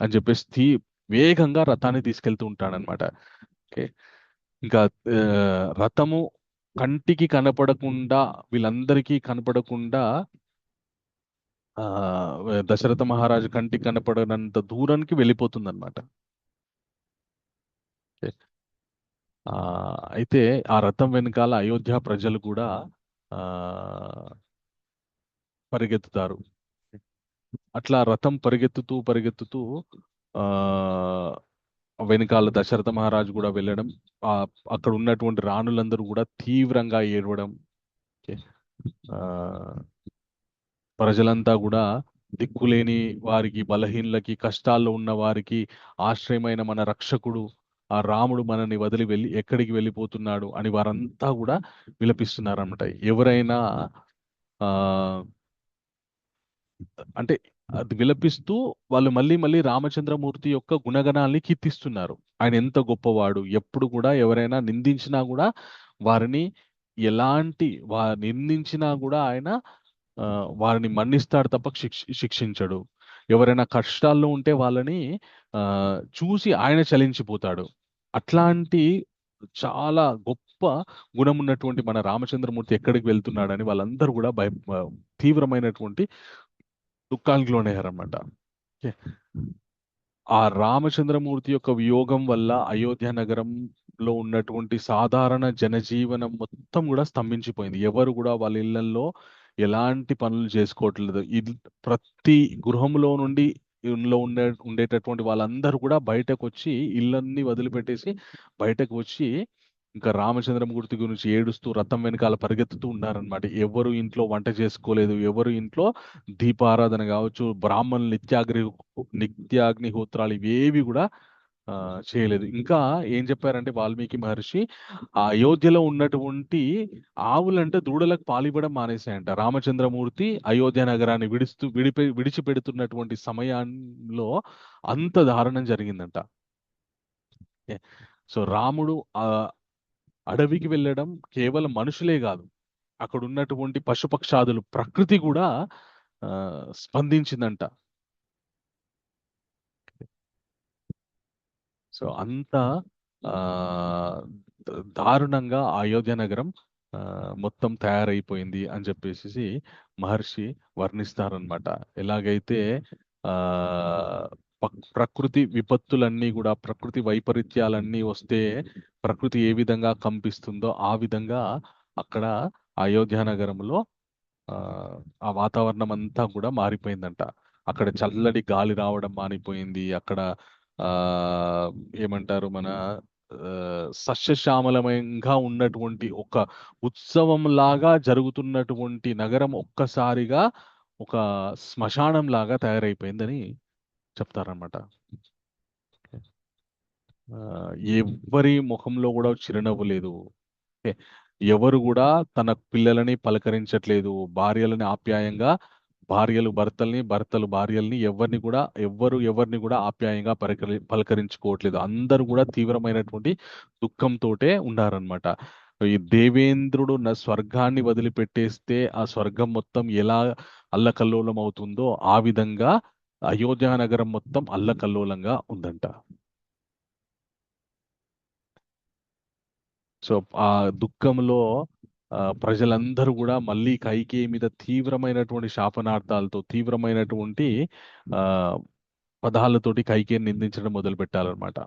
అని చెప్పేసి వేగంగా రథాన్ని తీసుకెళ్తూ ఉంటాడనమాట. ఓకే. ఇంకా రథము కంటికి కనపడకుండా, వీళ్ళందరికీ కనపడకుండా ఆ దశరథ మహారాజు కంటికి కనపడనంత దూరానికి వెళ్ళిపోతుంది అనమాట. ఆ అయితే ఆ రథం వెనకాల అయోధ్య ప్రజలు కూడా ఆ పరిగెత్తుతారు. అట్లా రథం పరిగెత్తుతూ పరిగెత్తుతూ ఆ వెనకాల దశరథ మహారాజు కూడా వెళ్ళడం, ఆ అక్కడ ఉన్నటువంటి రాణులందరూ కూడా తీవ్రంగా ఏడవడం. ఓకే. ఆ ప్రజలంతా కూడా దిక్కులేని వారికి, బలహీనులకి, కష్టాల్లో ఉన్న వారికి ఆశ్రయమైన మన రక్షకుడు ఆ రాముడు మనల్ని వదిలి ఎక్కడికి వెళ్ళిపోతున్నాడు అని వారంతా కూడా విలపిస్తున్నారన్నమాట. ఎవరైనా ఆ అంటే అది విలపిస్తూ వాళ్ళు మళ్ళీ మళ్ళీ రామచంద్రమూర్తి యొక్క గుణగణాల్ని కీర్తిస్తున్నారు. ఆయన ఎంత గొప్పవాడు, ఎప్పుడు కూడా ఎవరైనా నిందించినా కూడా వారిని నిందించినా కూడా ఆయన వారిని మన్నిస్తాడు తప్ప శిక్షించడు. ఎవరైనా కష్టాల్లో ఉంటే వాళ్ళని ఆ చూసి ఆయన చలించిపోతాడు. అట్లాంటి చాలా గొప్ప గుణం ఉన్నటువంటి మన రామచంద్రమూర్తి ఎక్కడికి వెళ్తున్నాడని వాళ్ళందరూ కూడా తీవ్రమైనటువంటి దుఃఖానికి లోనయ్యారన్నమాట. ఓకే. ఆ రామచంద్రమూర్తి యొక్క వియోగం వల్ల అయోధ్య నగరంలో ఉన్నటువంటి సాధారణ జనజీవనం మొత్తం కూడా స్తంభించిపోయింది. ఎవరు కూడా వాళ్ళ ఇళ్లలో ఎలాంటి పనులు చేసుకోవట్లేదు. ప్రతి గృహంలో నుండి ఉండేటటువంటి వాళ్ళందరూ కూడా బయటకు వచ్చి ఇళ్ళన్నీ వదిలిపెట్టేసి బయటకు వచ్చి ఇంకా రామచంద్రమూర్తి గురించి ఏడుస్తూ రథం వెనకాల పరిగెత్తుతూ ఉన్నారనమాట. ఎవరు ఇంట్లో వంట చేసుకోలేదు, ఎవరు ఇంట్లో దీపారాధన కావచ్చు, బ్రాహ్మణులు నిత్యాగ్నిహోత్రాలు ఇవేవి కూడా చేయలేదు. ఇంకా ఏం చెప్పారంటే వాల్మీకి మహర్షి, ఆ అయోధ్యలో ఉన్నటువంటి ఆవులంటే దూడలకు పాలివ్వడం మానేశాయంట. రామచంద్రమూర్తి అయోధ్య నగరాన్ని విడిచిపెడుతున్నటువంటి సమయంలో అంత దారుణం జరిగిందంట. సో రాముడు ఆ అడవికి వెళ్ళడం కేవలం మనుషులే కాదు, అక్కడ ఉన్నటువంటి పశుపక్షాదులు, ప్రకృతి కూడా స్పందించిందంట. సో అంత ఆ దారుణంగా అయోధ్య నగరం మొత్తం తయారైపోయింది అని చెప్పేసి మహర్షి వర్ణిస్తారనమాట. ఎలాగైతే ఆ ప్రకృతి విపత్తులన్నీ కూడా, ప్రకృతి వైపరీత్యాలన్నీ వస్తే ప్రకృతి ఏ విధంగా కంపిస్తుందో ఆ విధంగా అక్కడ అయోధ్య నగరంలో ఆ వాతావరణం అంతా కూడా మారిపోయిందంట. అక్కడ చల్లటి గాలి రావడం మానిపోయింది. అక్కడ ఆ ఏమంటారు మన సస్యశ్యామలమయంగా ఉన్నటువంటి ఒక ఉత్సవం లాగా జరుగుతున్నటువంటి నగరం ఒక్కసారిగా ఒక శ్మశానం లాగా తయారైపోయిందని చెప్తారనమాట. ఎవరి ముఖంలో కూడా చిరునవ్వు లేదు. ఎవరు కూడా తన పిల్లలని పలకరించట్లేదు, భార్యలని ఆప్యాయంగా భార్యలు భర్తల్ని, భర్తలు భార్యల్ని, ఎవరిని కూడా ఆప్యాయంగా పలకరించుకోవట్లేదు. అందరూ కూడా తీవ్రమైనటువంటి దుఃఖంతోటే ఉన్నారనమాట. ఈ దేవేంద్రుడు స్వర్గాన్ని వదిలిపెట్టేస్తే ఆ స్వర్గం మొత్తం ఎలా అల్లకల్లోలం అవుతుందో ఆ విధంగా అయోధ్య నగరం మొత్తం అల్లకల్లోలంగా ఉందంట. సో ఆ దుఃఖంలో ప్రజలందరూ కూడా మళ్ళీ కైకేయి మీద తీవ్రమైనటువంటి శాపనార్థాలతో, తీవ్రమైనటువంటి ఆ పదాలతోటి కైకేయిని నిందించడం మొదలు పెట్టాలన్నమాట.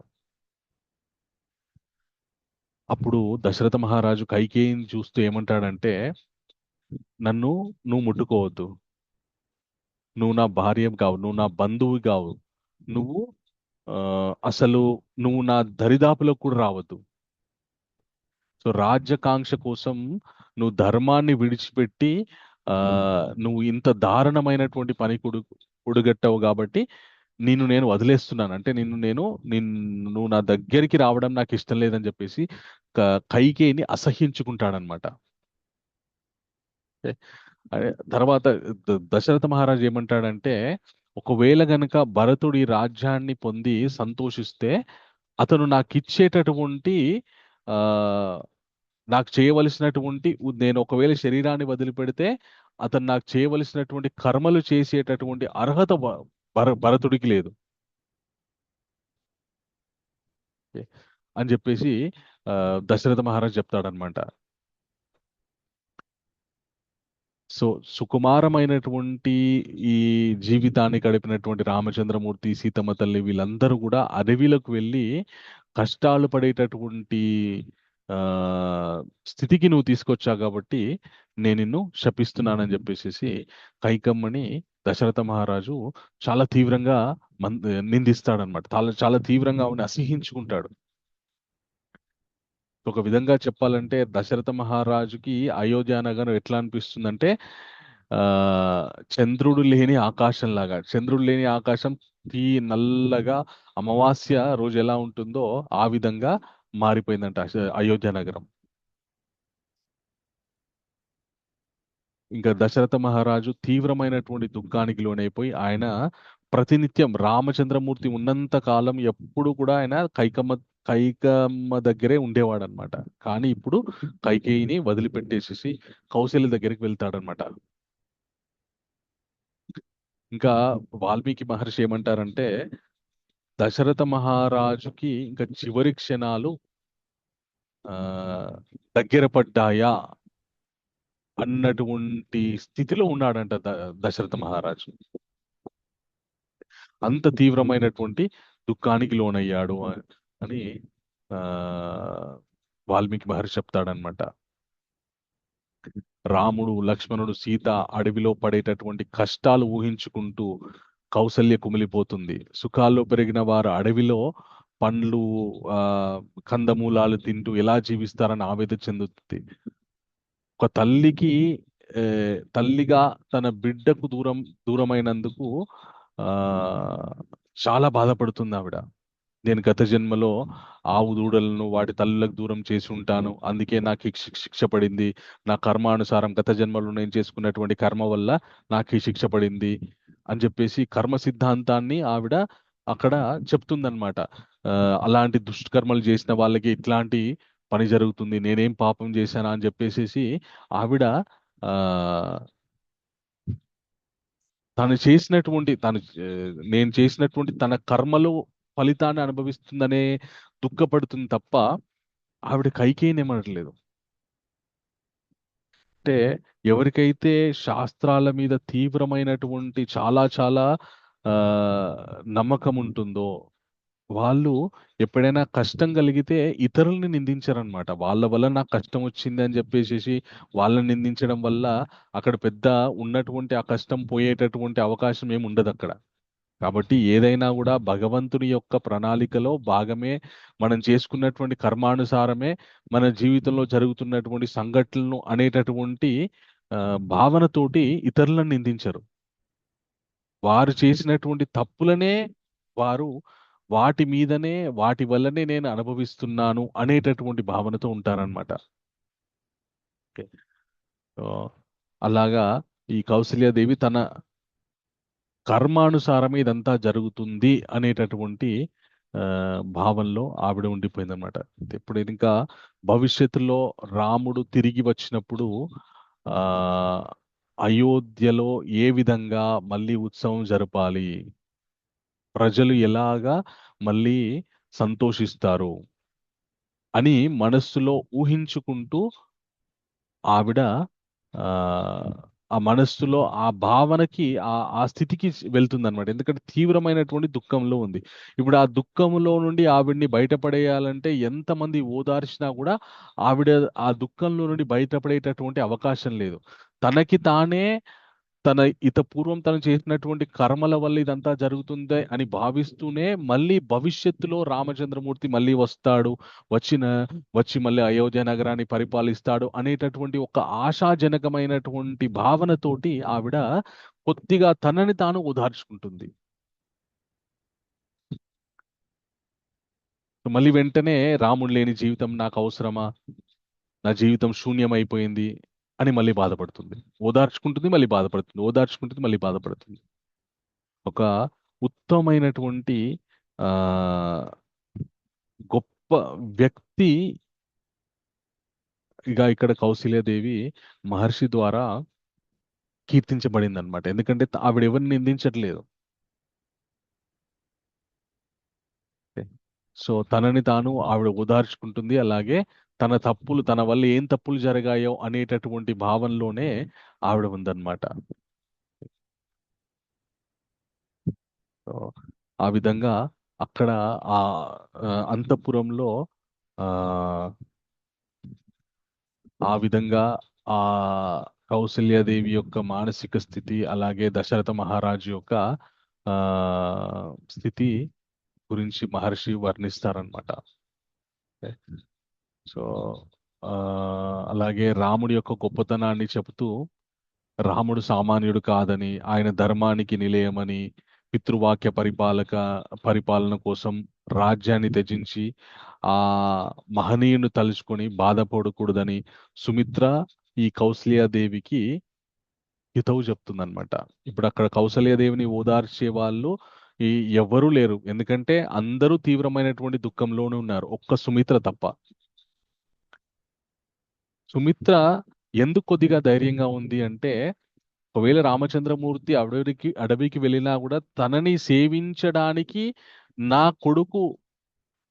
అప్పుడు దశరథ మహారాజు కైకేయిని చూస్తూ ఏమంటాడంటే, నువ్వు ముట్టుకోవద్దు, నువ్వు నా భార్య కావు, నువ్వు నా బంధువు కావు, నువ్వు ఆ, అసలు నువ్వు నా దరిదాపులకు కూడా రావద్దు. సో రాజ్యకాంక్ష కోసం నువ్వు ధర్మాన్ని విడిచిపెట్టి ఆ నువ్వు ఇంత దారుణమైనటువంటి పని ఒడిగట్టావు కాబట్టి నేను వదిలేస్తున్నాను, అంటే నువ్వు నా దగ్గరికి రావడం నాకు ఇష్టం లేదని చెప్పేసి కైకేయిని అసహ్యించుకుంటాడనమాట. తర్వాత దశరథ మహారాజు ఏమంటాడంటే, ఒకవేళ గనక భరతుడి రాజ్యాన్ని పొంది సంతోషిస్తే అతను నాకు ఇచ్చేటటువంటి ఆ నాకు చేయవలసినటువంటి నేను ఒకవేళ శరీరాన్ని వదిలిపెడితే అతను నాకు చేయవలసినటువంటి కర్మలు చేసేటటువంటి అర్హత భరతుడికి లేదు అని చెప్పేసి దశరథ మహారాజ్ చెప్తాడనమాట. సో సుకుమారమైనటువంటి ఈ జీవితాన్ని గడిపినటువంటి రామచంద్రమూర్తి, సీతమ్మ తల్లి వీళ్ళందరూ కూడా అడవిలకు వెళ్ళి కష్టాలు పడేటటువంటి ఆ స్థితికి నువ్వు తీసుకొచ్చావు కాబట్టి నేను నిన్ను శపిస్తున్నానని చెప్పేసి కైకమ్మని దశరథ మహారాజు చాలా తీవ్రంగా నిందిస్తాడనమాట. చాలా చాలా తీవ్రంగా ఆవిడని అసహించుకుంటాడు. ఒక విధంగా చెప్పాలంటే దశరథ మహారాజుకి అయోధ్య నగరం ఎట్లా అనిపిస్తుందంటే ఆ చంద్రుడు లేని ఆకాశం లాగా. చంద్రుడు లేని ఆకాశం నల్లగా అమావాస్య రోజు ఎలా ఉంటుందో ఆ విధంగా మారిపోయిందంట అయోధ్య నగరం. ఇంకా దశరథ మహారాజు తీవ్రమైనటువంటి దుఃఖానికి లోనైపోయి ఆయన ప్రతినిత్యం రామచంద్రమూర్తి ఉన్నంత కాలం ఎప్పుడు కూడా ఆయన కైకమ్మ దగ్గరే ఉండేవాడు అనమాట. కానీ ఇప్పుడు కైకేయిని వదిలిపెట్టేసేసి కౌశల్య దగ్గరికి వెళ్తాడనమాట. ఇంకా వాల్మీకి మహర్షి ఏమంటారంటే, దశరథ మహారాజుకి ఇంకా చివరి క్షణాలు ఆ దగ్గర పడ్డాయా అన్నటువంటి స్థితిలో ఉన్నాడంట దశరథ మహారాజు. అంత తీవ్రమైనటువంటి దుఃఖానికి లోనయ్యాడు అని ఆ వాల్మీకి మహర్షి చెప్తాడనమాట. రాముడు, లక్ష్మణుడు, సీత అడవిలో పడేటటువంటి కష్టాలు ఊహించుకుంటూ కౌసల్య కుమిలిపోతుంది. సుఖాల్లో పెరిగిన వారు అడవిలో పండ్లు కందమూలాలు తింటూ ఎలా జీవిస్తారని ఆవేదన చెందుతుంది. ఒక తల్లిగా తన బిడ్డకు దూరమైనందుకు ఆ చాలా బాధపడుతుంది ఆవిడ. నేను గత జన్మలో ఆవు దూడలను వాటి తల్లులకు దూరం చేసి ఉంటాను, అందుకే నాకు శిక్ష పడింది. నా కర్మానుసారం గత జన్మలో నేను చేసుకున్నటువంటి కర్మ వల్ల నాకు ఈ శిక్ష పడింది అని చెప్పేసి కర్మ సిద్ధాంతాన్ని ఆవిడ అక్కడ చెప్తుందన్నమాట. అలాంటి దుష్కర్మలు చేసిన వాళ్ళకి ఇట్లాంటి పని జరుగుతుంది, నేనేం పాపం చేశానా అని చెప్పేసి ఆవిడ ఆ నేను చేసినటువంటి తన కర్మలు ఫలితాన్ని అనుభవిస్తుందనే దుఃఖపడుతుంది తప్ప ఆవిడ కైకేయిని ఏమనట్లేదు. అంటే ఎవరికైతే శాస్త్రాల మీద తీవ్రమైనటువంటి చాలా చాలా ఆ నమ్మకం ఉంటుందో వాళ్ళు ఎప్పుడైనా కష్టం కలిగితే ఇతరుల్ని నిందించారనమాట. వాళ్ళ వల్ల నాకు కష్టం వచ్చింది అని చెప్పేసి వాళ్ళని నిందించడం వల్ల అక్కడ పెద్ద ఉన్నటువంటి ఆ కష్టం పోయేటటువంటి అవకాశం ఏమి ఉండదు అక్కడ. కాబట్టి ఏదైనా కూడా భగవంతుని యొక్క ప్రణాళికలో భాగమే. మనం చేసుకున్నటువంటి కర్మానుసారమే మన జీవితంలో జరుగుతున్నటువంటి సంఘటనలు అనేటటువంటి భావనతోటి ఇతరులను నిందించరు. వారు చేసినటువంటి తప్పులనే వారు వాటి వల్లనే నేను అనుభవిస్తున్నాను అనేటటువంటి భావనతో ఉంటారనమాట. అలాగా ఈ కౌసల్యాదేవి తన కర్మానుసారమే ఇదంతా జరుగుతుంది అనేటటువంటి భావంలో ఆవిడ ఉండిపోయింది అనమాట. ఇప్పుడు ఇది ఇంకా భవిష్యత్తులో రాముడు తిరిగి వచ్చినప్పుడు ఆ అయోధ్యలో ఏ విధంగా మళ్ళీ ఉత్సవం జరపాలి, ప్రజలు ఎలాగా మళ్ళీ సంతోషిస్తారు అని మనస్సులో ఊహించుకుంటూ ఆవిడ ఆ ఆ మనస్సులో ఆ భావనకి ఆ స్థితికి వెళ్తుందన్నమాట. ఎందుకంటే తీవ్రమైనటువంటి దుఃఖంలో ఉంది. ఇప్పుడు ఆ దుఃఖంలో నుండి ఆవిడ్ని బయటపడేయాలంటే ఎంతమంది ఓదార్చినా కూడా ఆవిడ ఆ దుఃఖంలో నుండి బయటపడేటటువంటి అవకాశం లేదు. తనకి తానే పూర్వం తను చేసినటువంటి కర్మల వల్ల ఇదంతా జరుగుతుంది అని భావిస్తూనే మళ్ళీ భవిష్యత్తులో రామచంద్రమూర్తి మళ్ళీ వస్తాడు, వచ్చి మళ్ళీ అయోధ్య నగరాన్ని పరిపాలిస్తాడు అనేటటువంటి ఒక ఆశాజనకమైనటువంటి భావనతోటి ఆవిడ కొద్దిగా తనని తాను ఓదార్చుకుంటుంది. మళ్ళీ వెంటనే రాముడు లేని జీవితం నాకు అవసరమా, నా జీవితం శూన్యమైపోయింది అని మళ్ళీ బాధపడుతుంది. ఓదార్చుకుంటుంది, మళ్ళీ బాధపడుతుంది, ఓదార్చుకుంటుంది, మళ్ళీ బాధపడుతుంది. ఒక ఉత్తమమైనటువంటి ఆ గొప్ప వ్యక్తి ఇక్కడ కౌశల్యాదేవి మహర్షి ద్వారా కీర్తించబడింది అనమాట. ఎందుకంటే ఆవిడ ఎవరిని నిందించట్లేదు. సో తనని తాను ఆవిడ ఓదార్చుకుంటుంది. అలాగే తన వల్ల ఏం తప్పులు జరిగాయో అనేటటువంటి భావనలోనే ఆవిడ ఉందన్నమాట. సో ఆ విధంగా అక్కడ ఆ అంతఃపురంలో ఆ ఆ విధంగా ఆ కౌసల్యాదేవి యొక్క మానసిక స్థితి, అలాగే దశరథ మహారాజు యొక్క ఆ స్థితి గురించి మహర్షి వర్ణిస్తారనమాట. సో అలాగే రాముడి యొక్క గొప్పతనాన్ని చెబుతూ రాముడు సామాన్యుడు కాదని, ఆయన ధర్మానికి నిలయమని, పితృవాక్య పరిపాలన కోసం రాజ్యాన్ని త్యజించి ఆ మహనీయుని తలుచుకొని బాధపడకూడదని సుమిత్ర ఈ కౌసల్యాదేవికి హితవు చెప్తుందన్నమాట. ఇప్పుడు అక్కడ కౌసల్యాదేవిని ఓదార్చే వాళ్ళు ఎవ్వరూ లేరు. ఎందుకంటే అందరూ తీవ్రమైనటువంటి దుఃఖంలోనే ఉన్నారు, ఒక్క సుమిత్ర తప్ప. సుమిత్ర ఎందుకు కొద్దిగా ధైర్యంగా ఉంది అంటే, ఒకవేళ రామచంద్రమూర్తి అడవికి వెళ్ళినా కూడా తనని సేవించడానికి నా కొడుకు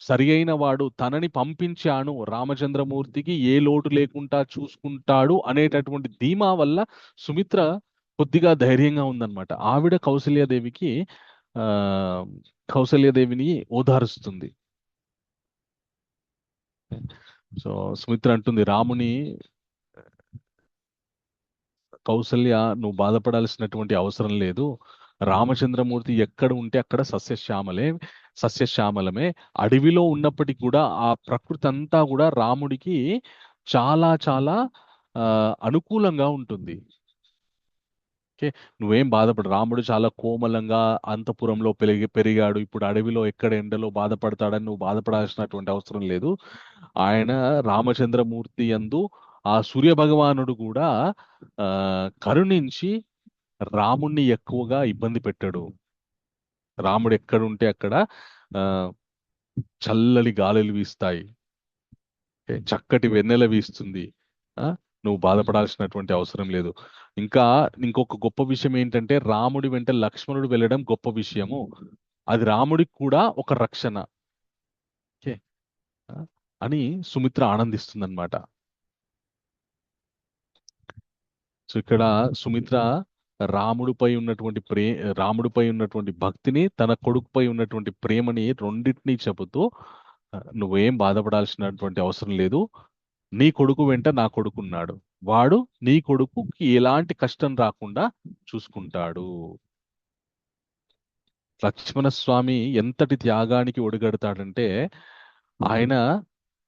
సరి అయిన వాడు, తనని పంపించాను, రామచంద్రమూర్తికి ఏ లోటు లేకుండా చూసుకుంటాడు అనేటటువంటి ధీమా వల్ల సుమిత్ర కొద్దిగా ధైర్యంగా ఉందన్నమాట. ఆవిడ కౌసల్యాదేవిని ఓదారుస్తుంది. సో సుమిత్ర అంటుంది, రాముని కౌసల్య నువ్వు బాధపడాల్సినటువంటి అవసరం లేదు. రామచంద్రమూర్తి ఎక్కడ ఉంటే అక్కడ సస్యశ్యామలమే. అడవిలో ఉన్నప్పటికీ కూడా ఆ ప్రకృతి అంతా కూడా రాముడికి చాలా చాలా అనుకూలంగా ఉంటుంది. ఓకే, నువ్వేం బాధపడు. రాముడు చాలా కోమలంగా అంతఃపురంలో పెరిగాడు. ఇప్పుడు అడవిలో ఎక్కడ ఎండలో బాధపడతాడని నువ్వు బాధపడాల్సినటువంటి అవసరం లేదు. ఆయన రామచంద్రమూర్తి యందు ఆ సూర్య భగవానుడు కూడా కరుణించి రాముణ్ణి ఎక్కువగా ఇబ్బంది పెట్టాడు. రాముడు ఎక్కడుంటే అక్కడ చల్లని గాలులు వీస్తాయి, చక్కటి వెన్నెల వీస్తుంది. నువ్వు బాధపడాల్సినటువంటి అవసరం లేదు. ఇంకొక గొప్ప విషయం ఏంటంటే, రాముడి వెంట లక్ష్మణుడు వెళ్ళడం గొప్ప విషయము. అది రాముడికి కూడా ఒక రక్షణ అని సుమిత్ర ఆనందిస్తుందన్నమాట. సో ఇక్కడ సుమిత్ర రాముడిపై ఉన్నటువంటి భక్తిని, తన కొడుకుపై ఉన్నటువంటి ప్రేమని రెండింటినీ చెబుతూ, నువ్వేం బాధపడాల్సినటువంటి అవసరం లేదు, నీ కొడుకు వెంట నా కొడుకున్నాడు, వాడు నీ కొడుకుకి ఎలాంటి కష్టం రాకుండా చూసుకుంటాడు. లక్ష్మణస్వామి ఎంతటి త్యాగానికి ఒడిగడతాడంటే, ఆయన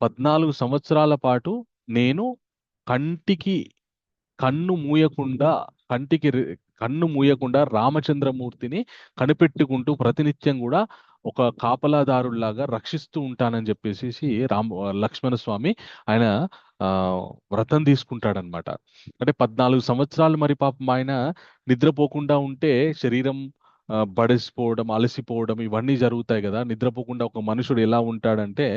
14 సంవత్సరాల పాటు నేను కన్ను మూయకుండా రామచంద్రమూర్తిని కనిపెట్టుకుంటూ ప్రతినిత్యం కూడా ఒక కాపలాదారులాగా రక్షిస్తూ ఉంటానని చెప్పేసి లక్ష్మణ స్వామి ఆయన ఆ వ్రతం తీసుకుంటాడనమాట. అంటే 14 సంవత్సరాలు మరి పాపం ఆయన నిద్రపోకుండా ఉంటే శరీరం బడసిపోవడం, అలసిపోవడం ఇవన్నీ జరుగుతాయి కదా. నిద్రపోకుండా ఒక మనుషుడు ఎలా ఉంటాడంటే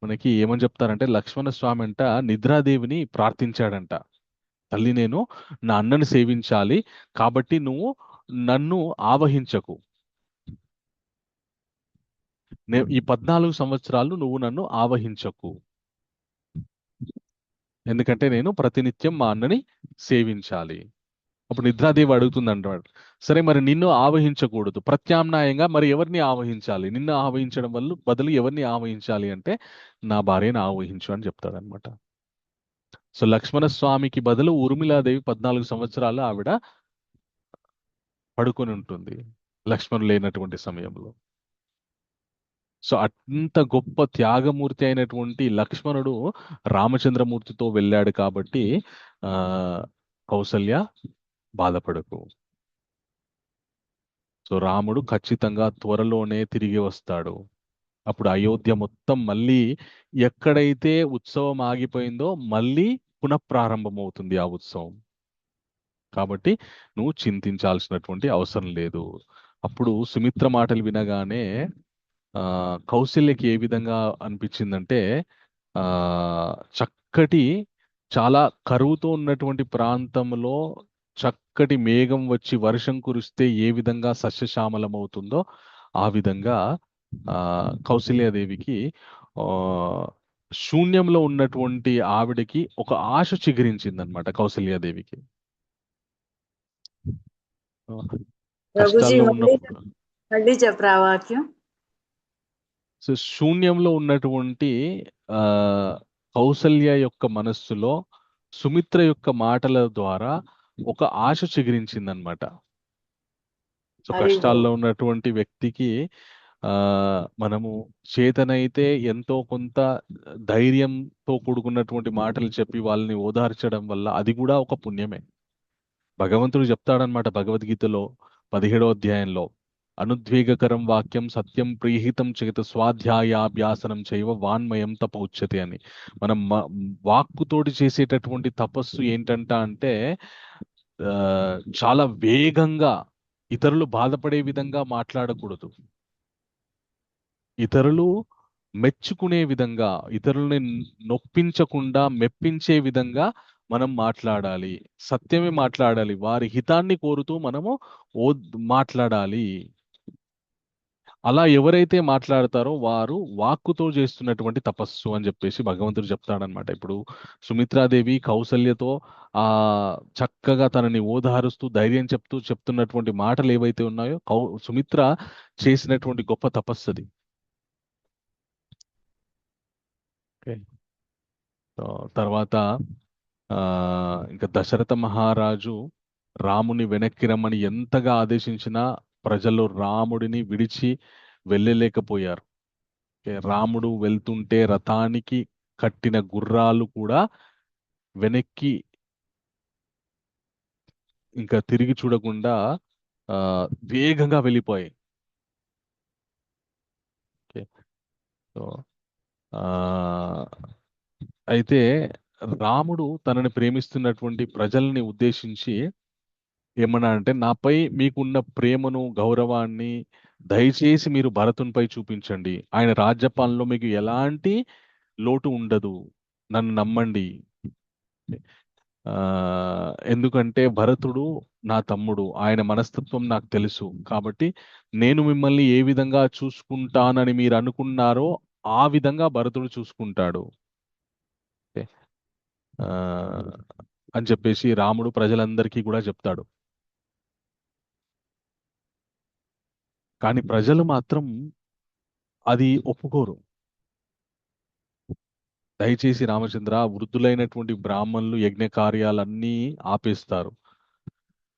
మనకి ఏమని చెప్తారంటే లక్ష్మణ స్వామి అంట నిద్రాదేవిని ప్రార్థించాడంట. తల్లి, నేను నా అన్నను సేవించాలి, కాబట్టి నువ్వు నన్ను ఆవహించకు. ఈ 14 సంవత్సరాలు నువ్వు నన్ను ఆవహించకు, ఎందుకంటే నేను ప్రతినిత్యం మా అన్నని సేవించాలి. అప్పుడు నిద్రాదేవి అడుగుతుంది అంటాడు, సరే మరి నిన్ను ఆవహించకూడదు, ప్రత్యామ్నాయంగా మరి ఎవరిని ఆవహించాలి? నిన్ను ఆవహించడం వల్ల బదులు ఎవరిని ఆవహించాలి అంటే నా భార్యను ఆవహించు అని చెప్తాడనమాట. సో లక్ష్మణ స్వామికి బదులు ఊర్మిళాదేవి 14 సంవత్సరాలు ఆవిడ పడుకొని ఉంటుంది లక్ష్మణుడు లేనటువంటి సమయంలో. సో అంత గొప్ప త్యాగమూర్తి అయినటువంటి లక్ష్మణుడు రామచంద్రమూర్తితో వెళ్ళాడు కాబట్టి ఆ కౌసల్య బాధపడకు. సో రాముడు ఖచ్చితంగా త్వరలోనే తిరిగి వస్తాడు. అప్పుడు అయోధ్య మొత్తం మళ్ళీ ఎక్కడైతే ఉత్సవం ఆగిపోయిందో మళ్ళీ పునఃప్రారంభమవుతుంది ఆ ఉత్సవం. కాబట్టి నువ్వు చింతించాల్సినటువంటి అవసరం లేదు. అప్పుడు సుమిత్ర మాటలు వినగానే కౌశల్యకి ఏ విధంగా అనిపించిందంటే ఆ చక్కటి, చాలా కరువుతో ఉన్నటువంటి ప్రాంతంలో చక్కటి మేఘం వచ్చి వర్షం కురిస్తే ఏ విధంగా సస్యశ్యామలం అవుతుందో ఆ విధంగా కౌశల్యాదేవికి ఆ శూన్యంలో ఉన్నటువంటి ఆవిడకి ఒక ఆశ చిగురించింది అనమాట. కౌశల్యాదేవికి ప్రభుజీ కష్టాల్లో మళ్ళీ ఉన్నప్పుడు, మళ్ళీ చెప్పరా ఆ వాక్యం? సో శూన్యంలో ఉన్నటువంటి ఆ కౌసల్య యొక్క మనస్సులో సుమిత్ర యొక్క మాటల ద్వారా ఒక ఆశ చిగురించిందనమాట. So very good. కష్టాల్లో ఉన్నటువంటి వ్యక్తికి ఆ మనము చేతనైతే ఎంతో కొంత ధైర్యంతో కూడుకున్నటువంటి మాటలు చెప్పి వాళ్ళని ఓదార్చడం వల్ల అది కూడా ఒక పుణ్యమే. భగవంతుడు చెప్తాడనమాట భగవద్గీతలో 17వ అధ్యాయంలో, అనుద్వేగకరం వాక్యం సత్యం ప్రీహితం చేత స్వాధ్యాయాభ్యాసనం చేయవ వాన్మయం తప ఉచ్యతే అని. మనం వాక్కుతోటి చేసేటటువంటి తపస్సు ఏంటంట అంటే చాలా వేగంగా ఇతరులు బాధపడే విధంగా మాట్లాడకూడదు. ఇతరులు మెచ్చుకునే విధంగా, ఇతరులని నొప్పించకుండా మెప్పించే విధంగా మనం మాట్లాడాలి. సత్యమే మాట్లాడాలి. వారి హితాన్ని కోరుతూ మనము మాట్లాడాలి. అలా ఎవరైతే మాట్లాడతారో వారు వాక్కుతో చేస్తున్నటువంటి తపస్సు అని చెప్పేసి భగవంతుడు చెప్తాడనమాట. ఇప్పుడు సుమిత్రాదేవి కౌసల్యతో ఆ చక్కగా తనని ఓదారుస్తూ ధైర్యం చెప్తున్నటువంటి మాటలు ఏవైతే ఉన్నాయో సుమిత్ర చేసినటువంటి గొప్ప తపస్సు అది. తర్వాత ఇంకా దశరథ మహారాజు రాముని వెనక్కి రమ్మని ఎంతగా ఆదేశించినా ప్రజలు రాముడిని విడిచి వెళ్ళలేకపోయారు. రాముడు వెళ్తుంటే రథానికి కట్టిన గుర్రాలు కూడా వెనక్కి ఇంకా తిరిగి చూడకుండా వేగంగా వెళ్ళిపోయాయి. సో అయితే రాముడు తనని ప్రేమిస్తున్నటువంటి ప్రజల్ని ఉద్దేశించి ఏమన్నా అంటే, నాపై మీకున్న ప్రేమను, గౌరవాన్ని దయచేసి మీరు భరతునిపై చూపించండి. ఆయన రాజ్యపాలనలో మీకు ఎలాంటి లోటు ఉండదు, నన్ను నమ్మండి. ఎందుకంటే భరతుడు నా తమ్ముడు, ఆయన మనస్తత్వం నాకు తెలుసు. కాబట్టి నేను మిమ్మల్ని ఏ విధంగా చూసుకుంటానని మీరు అనుకున్నారో ఆ విధంగా భరతుడు చూసుకుంటాడు అని చెప్పేసి రాముడు ప్రజలందరికీ కూడా చెప్తాడు. కానీ ప్రజలు మాత్రం అది ఒప్పుకోరు. దయచేసి రామచంద్ర, వృద్ధులైనటువంటి బ్రాహ్మణులు యజ్ఞ కార్యాలన్నీ ఆపేస్తారు.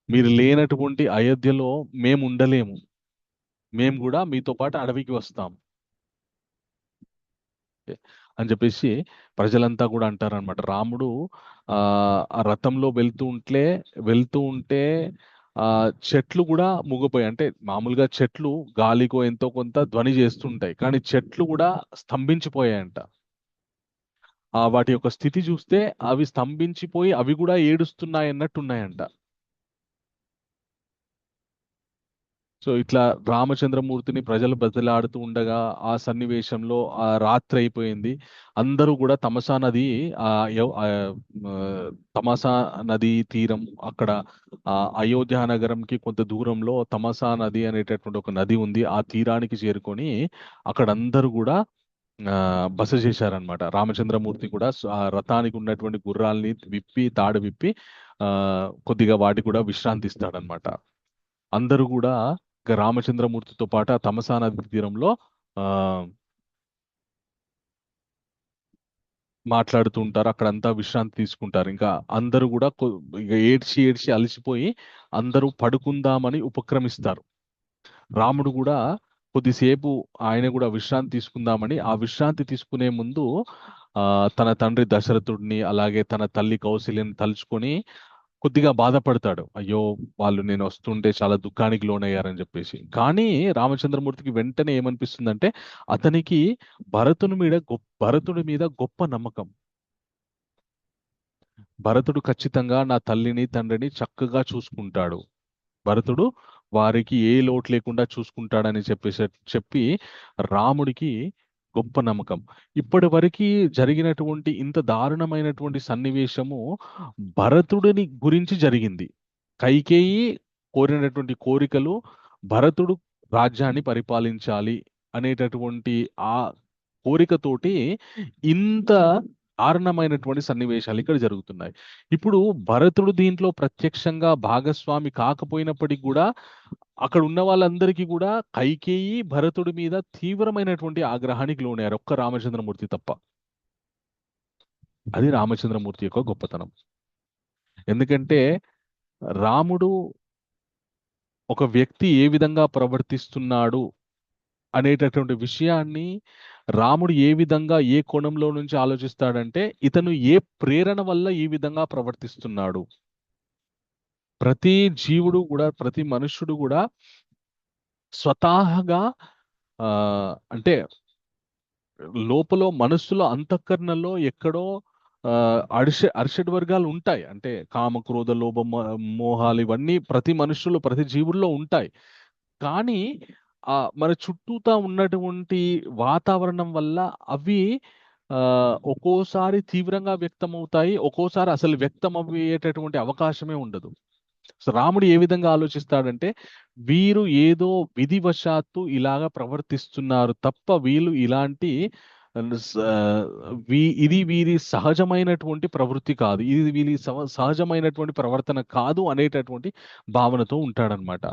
మీరు లేనటువంటి అయోధ్యలో మేము ఉండలేము, మేము కూడా మీతో పాటు అడవికి వస్తాం అని చెప్పేసి ప్రజలంతా కూడా అంటారనమాట. రాముడు ఆ రథంలో వెళ్తూ ఉంటే ఆ చెట్లు కూడా మూగపోయాయి. అంటే మామూలుగా చెట్లు గాలికో ఎంతో కొంత ధ్వని చేస్తుంటాయి, కానీ చెట్లు కూడా స్తంభించిపోయాయంట. వాటి యొక్క స్థితి చూస్తే అవి స్తంభించిపోయి అవి కూడా ఏడుస్తున్నాయి అన్నట్టు ఉన్నాయంట. సో ఇట్లా రామచంద్రమూర్తిని ప్రజలు బతిలాడుతూ ఉండగా ఆ సన్నివేశంలో ఆ రాత్రి అయిపోయింది. అందరూ కూడా తమసా నది ఆ తమసా నది తీరం అక్కడ అయోధ్య నగరంకి కొంత దూరంలో తమసా నది అనేటటువంటి ఒక నది ఉంది. ఆ తీరానికి చేరుకొని అక్కడ అందరూ కూడా బస చేశారనమాట. రామచంద్రమూర్తి కూడా ఆ రథానికి ఉన్నటువంటి గుర్రాల్ని విప్పి తాడు విప్పి ఆ కొద్దిగా వాటి కూడా విశ్రాంతిస్తాడనమాట. అందరూ కూడా ఇక రామచంద్రమూర్తితో పాటు ఆ తమసా నది తీరంలో ఆ మాట్లాడుతూ ఉంటారు. అక్కడంతా విశ్రాంతి తీసుకుంటారు. ఇంకా అందరూ కూడా ఇక ఏడ్చి ఏడ్చి అలసిపోయి అందరూ పడుకుందామని ఉపక్రమిస్తారు. రాముడు కూడా కొద్దిసేపు ఆయన కూడా విశ్రాంతి తీసుకుందామని, ఆ విశ్రాంతి తీసుకునే ముందు తన తండ్రి దశరథుడిని అలాగే తన తల్లి కౌసల్యని తలుచుకొని కొద్దిగా బాధపడతాడు. అయ్యో, వాళ్ళు నేను వస్తుంటే చాలా దుఃఖానికి లోనయ్యారని చెప్పేసి. కానీ రామచంద్రమూర్తికి వెంటనే ఏమనిపిస్తుందంటే అతనికి భరతుడి మీద గొప్ప నమ్మకం. భరతుడు ఖచ్చితంగా నా తల్లిని తండ్రిని చక్కగా చూసుకుంటాడు, భరతుడు వారికి ఏ లోటు లేకుండా చూసుకుంటాడని చెప్పి రాముడికి గొప్ప నమ్మకం. ఇప్పటి వరకు జరిగినటువంటి ఇంత దారుణమైనటువంటి సన్నివేశము భరతుడిని గురించి జరిగింది. కైకేయి కోరినటువంటి కోరికలు భరతుడు రాజ్యాన్ని పరిపాలించాలి అనేటటువంటి ఆ కోరికతోటి ఇంత దారుణమైనటువంటి సన్నివేశాలు ఇక్కడ జరుగుతున్నాయి. ఇప్పుడు భరతుడు దీంట్లో ప్రత్యక్షంగా భాగస్వామి కాకపోయినప్పటికీ కూడా అక్కడ ఉన్న వాళ్ళందరికీ కూడా కైకేయి భరతుడి మీద తీవ్రమైనటువంటి ఆగ్రహానికి లోనయ్యారు, ఒక్క రామచంద్రమూర్తి తప్ప. అది రామచంద్రమూర్తి యొక్క గొప్పతనం. ఎందుకంటే రాముడు ఒక వ్యక్తి ఏ విధంగా ప్రవర్తిస్తున్నాడు అనేటటువంటి విషయాన్ని రాముడు ఏ విధంగా ఏ కోణంలో నుంచి ఆలోచిస్తాడంటే ఇతను ఏ ప్రేరణ వల్ల ఈ విధంగా ప్రవర్తిస్తున్నాడు. ప్రతి జీవుడు కూడా ప్రతి మనుష్యుడు కూడా స్వతహాగా అంటే లోపల మనస్సులో అంతఃకరణలో ఎక్కడో అరిషడ్ వర్గాలు ఉంటాయి. అంటే కామ క్రోధ లోభ మోహాలు ఇవన్నీ ప్రతి మనుషులు ప్రతి జీవుల్లో ఉంటాయి. కానీ మన చుట్టూతా ఉన్నటువంటి వాతావరణం వల్ల అవి ఒక్కోసారి తీవ్రంగా వ్యక్తమవుతాయి, ఒక్కోసారి అసలు వ్యక్తం అయ్యేటటువంటి అవకాశమే ఉండదు. సో రాముడు ఏ విధంగా ఆలోచిస్తాడంటే వీరు ఏదో విధివశాత్తు ఇలాగా ప్రవర్తిస్తున్నారు తప్ప వీళ్ళు ఇలాంటి ఇది వీరి సహజమైనటువంటి ప్రవృత్తి కాదు, ఇది వీరి సహజమైనటువంటి ప్రవర్తన కాదు అనేటటువంటి భావనతో ఉంటాడనమాట.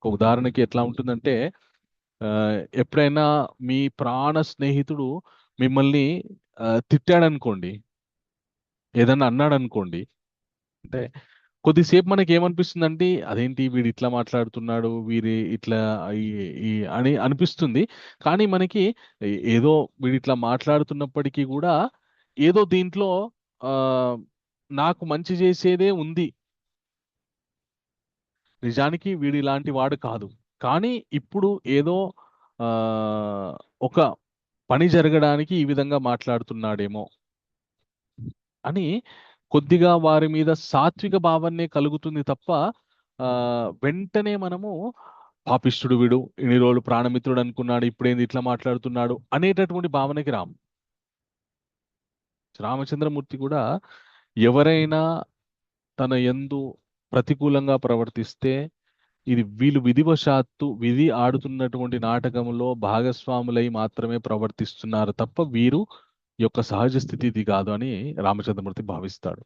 ఒక ఉదాహరణకి ఎట్లా ఉంటుందంటే ఎప్పుడైనా మీ ప్రాణ స్నేహితుడు మిమ్మల్ని తిట్టాడనుకోండి, ఏదన్నా అన్నాడు అనుకోండి, అంటే కొద్దిసేపు మనకి ఏమనిపిస్తుందంటే అదేంటి వీడు ఇట్లా మాట్లాడుతున్నాడు, వీరి ఇట్లా అని అనిపిస్తుంది. కానీ మనకి ఏదో వీడు ఇట్లా మాట్లాడుతున్నప్పటికీ కూడా ఏదో దీంట్లో ఆ నాకు మంచి చేసేదే ఉంది, నిజానికి వీడు ఇలాంటి వాడు కాదు, కానీ ఇప్పుడు ఏదో ఆ ఒక పని జరగడానికి ఈ విధంగా మాట్లాడుతున్నాడేమో అని కొద్దిగా వారి మీద సాత్విక భావనే కలుగుతుంది తప్ప వెంటనే మనము పాపిష్టుడు వీడు, ఇన్ని రోజులు ప్రాణమిత్రుడు అనుకున్నాడు, ఇప్పుడేంది ఇట్లా మాట్లాడుతున్నాడు అనేటటువంటి భావనకి రామచంద్రమూర్తి కూడా ఎవరైనా తన యందు ప్రతికూలంగా ప్రవర్తిస్తే ఇది వీళ్ళు విధివశాత్తు విధి ఆడుతున్నటువంటి నాటకంలో భాగస్వాములై మాత్రమే ప్రవర్తిస్తున్నారు తప్ప వీరు యొక్క సహజ స్థితి ఇది కాదు అని రామచంద్రమూర్తి భావిస్తాడు.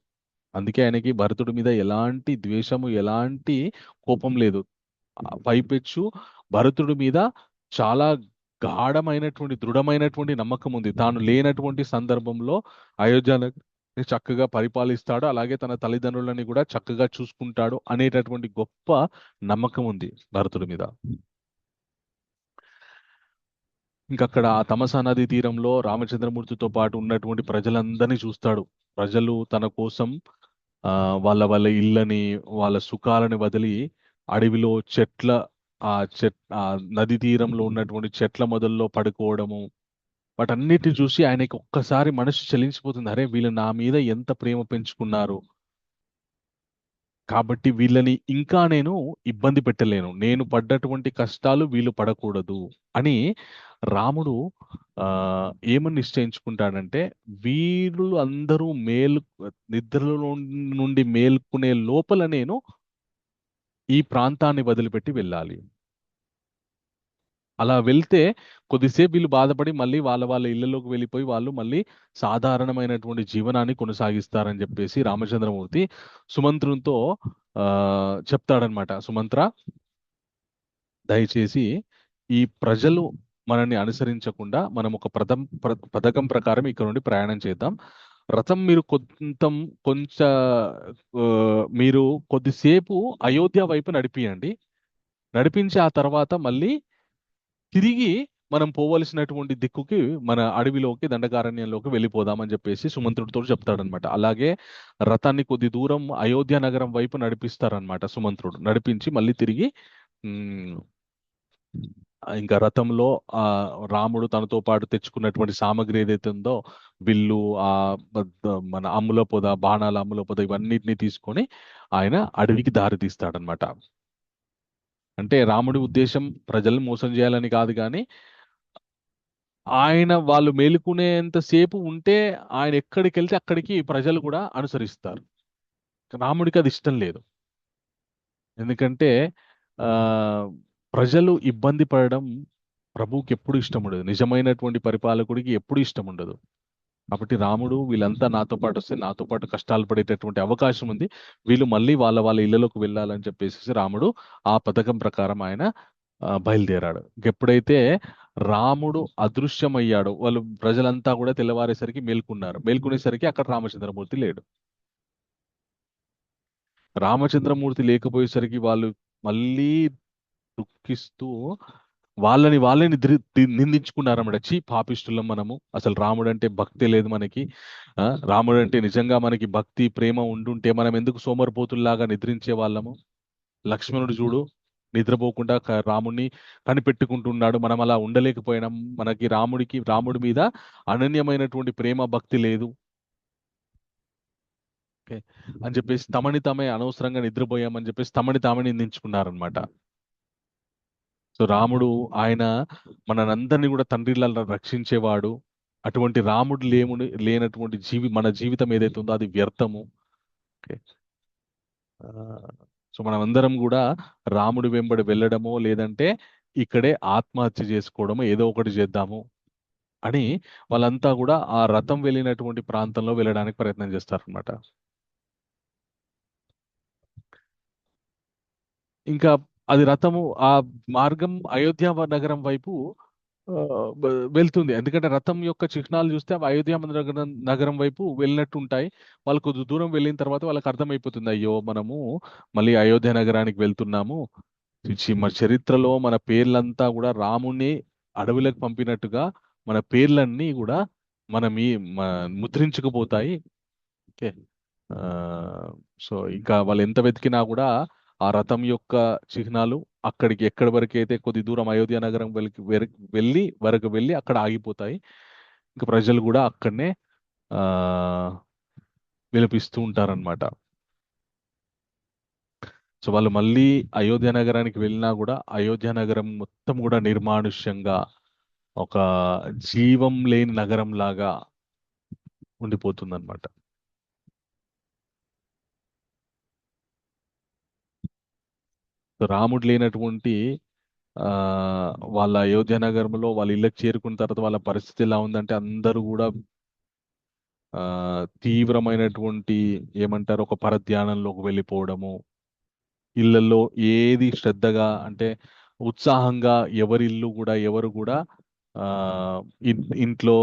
అందుకే ఆయనకి భరతుడి మీద ఎలాంటి ద్వేషము ఎలాంటి కోపం లేదు. పైపెచ్చు భరతుడి మీద చాలా గాఢమైనటువంటి దృఢమైనటువంటి నమ్మకం ఉంది. తాను లేనటువంటి సందర్భంలో అయోధ్యని చక్కగా పరిపాలిస్తాడు, అలాగే తన తల్లిదండ్రులని కూడా చక్కగా చూసుకుంటాడు అనేటటువంటి గొప్ప నమ్మకం ఉంది భరతుడి మీద. ఇంకక్కడ ఆ తమసా నది తీరంలో రామచంద్రమూర్తితో పాటు ఉన్నటువంటి ప్రజలందరినీ చూస్తాడు. ప్రజలు తన కోసం ఆ, వాళ్ళ వాళ్ళ ఇళ్ళని, వాళ్ళ సుఖాలని వదిలి అడవిలో ఆ నది తీరంలో ఉన్నటువంటి చెట్ల మొదల్లో పడుకోవడము, వాటన్నిటిని చూసి ఆయనకి ఒక్కసారి మనసు చలించిపోతుంది. అరే, వీళ్ళు నా మీద ఎంత ప్రేమ పెంచుకున్నారు, కాబట్టి వీళ్ళని ఇంకా నేను ఇబ్బంది పెట్టలేను, నేను పడ్డటువంటి కష్టాలు వీళ్ళు పడకూడదు అని రాముడు ఆ ఏమని నిశ్చయించుకుంటాడంటే, వీళ్ళు అందరూ నిద్రలో నుండి మేల్కునే లోపల నేను ఈ ప్రాంతాన్ని వదిలిపెట్టి వెళ్ళాలి. అలా వెళ్తే కొద్దిసేపు వీళ్ళు బాధపడి మళ్ళీ వాళ్ళ వాళ్ళ ఇళ్లలోకి వెళ్ళిపోయి వాళ్ళు మళ్ళీ సాధారణమైనటువంటి జీవనాన్ని కొనసాగిస్తారని చెప్పేసి రామచంద్రమూర్తి సుమంత్రునితో ఆ చెప్తాడనమాట. సుమంత్ర, దయచేసి ఈ ప్రజలు మనల్ని అనుసరించకుండా మనం ఒక పథకం ప్రకారం ఇక్కడ నుండి ప్రయాణం చేద్దాం. రథం మీరు కొంచెం మీరు కొద్దిసేపు అయోధ్య వైపు నడిపియండి. నడిపించి ఆ తర్వాత మళ్ళీ తిరిగి మనం పోవలసినటువంటి దిక్కుకి, మన అడవిలోకి, దండకారణ్యంలోకి వెళ్ళిపోదామని చెప్పేసి సుమంత్రుడితో చెప్తాడనమాట. అలాగే రథాన్ని కొద్ది దూరం అయోధ్య నగరం వైపు నడిపిస్తారనమాట సుమంత్రుడు. నడిపించి మళ్ళీ తిరిగి ఉమ్, ఇంకా రథంలో ఆ రాముడు తనతో పాటు తెచ్చుకున్నటువంటి సామగ్రి ఏదైతే ఉందో, విల్లు, ఆ మన అమ్ముల పొద, బాణాల అమ్ముల పొద, ఇవన్నిటిని తీసుకొని ఆయన అడవికి దారి తీస్తాడనమాట. అంటే రాముడి ఉద్దేశం ప్రజల్ని మోసం చేయాలని కాదు, కానీ వాళ్ళు మేలుకునేంత సేపు ఉంటే ఆయన ఎక్కడికి వెళ్తే అక్కడికి ప్రజలు కూడా అనుసరిస్తారు. రాముడికి అది ఇష్టం లేదు. ఎందుకంటే ఆ ప్రజలు ఇబ్బంది పడడం ప్రభువుకి ఎప్పుడు ఇష్టం ఉండదు. నిజమైనటువంటి పరిపాలకుడికి ఎప్పుడు ఇష్టం ఉండదు. కాబట్టి రాముడు, వీళ్ళంతా నాతో పాటు వస్తే నాతో పాటు కష్టాలు పడేటటువంటి అవకాశం ఉంది, వీళ్ళు మళ్ళీ వాళ్ళ వాళ్ళ ఇళ్లలోకి వెళ్ళాలని చెప్పేసి రాముడు ఆ పథకం ప్రకారం ఆయన బయలుదేరాడు. ఎప్పుడైతే రాముడు అదృశ్యమయ్యాడో, వాళ్ళు ప్రజలంతా కూడా తెల్లవారేసరికి మేల్కున్నారు. మేల్కునేసరికి అక్కడ రామచంద్రమూర్తి లేడు. రామచంద్రమూర్తి లేకపోయేసరికి వాళ్ళు మళ్ళీ దుఃఖిస్తూ వాళ్ళని నిందించుకున్నారన్నమాట. పాపిష్టులం మనము, అసలు రాముడు అంటే భక్తి లేదు మనకి. రాముడు అంటే నిజంగా మనకి భక్తి ప్రేమ ఉండుంటే మనం ఎందుకు సోమరిపోతుల్లాగా నిద్రించే వాళ్ళము? లక్ష్మణుడు చూడు, నిద్రపోకుండా రాముడిని కనిపెట్టుకుంటున్నాడు. మనం అలా ఉండలేకపోయినాం. మనకి రాముడి మీద అనన్యమైనటువంటి ప్రేమ భక్తి లేదు. ఓకే అని చెప్పేసి తమని తామే అనవసరంగా నిద్రపోయామని చెప్పేసి తమని తామే నిందించుకున్నారనమాట. సో రాముడు ఆయన మనందరినీ కూడా తండ్రిలా రక్షించేవాడు. అటువంటి రాముడు లేనటువంటి మన జీవితం ఏదైతే ఉందో అది వ్యర్థము. ఓకే. సో మనం అందరం కూడా రాముడి వెంబడి వెళ్ళడమో, లేదంటే ఇక్కడే ఆత్మహత్య చేసుకోవడమో, ఏదో ఒకటి చేద్దాము అని వాళ్ళంతా కూడా ఆ రథం వెళ్ళినటువంటి ప్రాంతంలో వెళ్ళడానికి ప్రయత్నం చేస్తారనమాట. ఇంకా అది రథము ఆ మార్గం అయోధ్య నగరం వైపు ఆ, వెళ్తుంది. ఎందుకంటే రథం యొక్క చిహ్నాలు చూస్తే అవి అయోధ్య నగరం వైపు వెళ్ళినట్టు ఉంటాయి. వాళ్ళు కొద్ది దూరం వెళ్ళిన తర్వాత వాళ్ళకి అర్థమైపోతుంది, అయ్యో మనము మళ్ళీ అయోధ్య నగరానికి వెళ్తున్నాము. మన చరిత్రలో మన పేర్లంతా కూడా రాముణ్ణి అడవులకు పంపినట్టుగా మన పేర్లన్నీ కూడా మన మీ ముద్రించుకుపోతాయి. ఓకే. ఆ, సో ఇంకా వాళ్ళు ఎంత వెతికినా కూడా ఆ రథం యొక్క చిహ్నాలు ఎక్కడి వరకు అయితే కొద్ది దూరం అయోధ్య నగరం వరకు వెళ్ళి అక్కడ ఆగిపోతాయి. ఇంకా ప్రజలు కూడా అక్కడనే ఆ విలపిస్తూ ఉంటారనమాట. సో వాళ్ళు మళ్ళీ అయోధ్య నగరానికి వెళ్ళినా కూడా అయోధ్య నగరం మొత్తం కూడా నిర్మానుష్యంగా ఒక జీవం లేని నగరం లాగా ఉండిపోతుందన్నమాట. సో రాముడు లేనటువంటి ఆ వాళ్ళ అయోధ్య నగరంలో వాళ్ళ ఇళ్ళకి చేరుకున్న తర్వాత వాళ్ళ పరిస్థితి ఎలా ఉందంటే, అందరూ కూడా ఆ తీవ్రమైనటువంటి, ఏమంటారు, ఒక పరధ్యానంలోకి వెళ్ళిపోవడము. ఇళ్ళల్లో ఏది శ్రద్ధగా అంటే ఉత్సాహంగా ఎవరు కూడా ఆ ఇంట్లో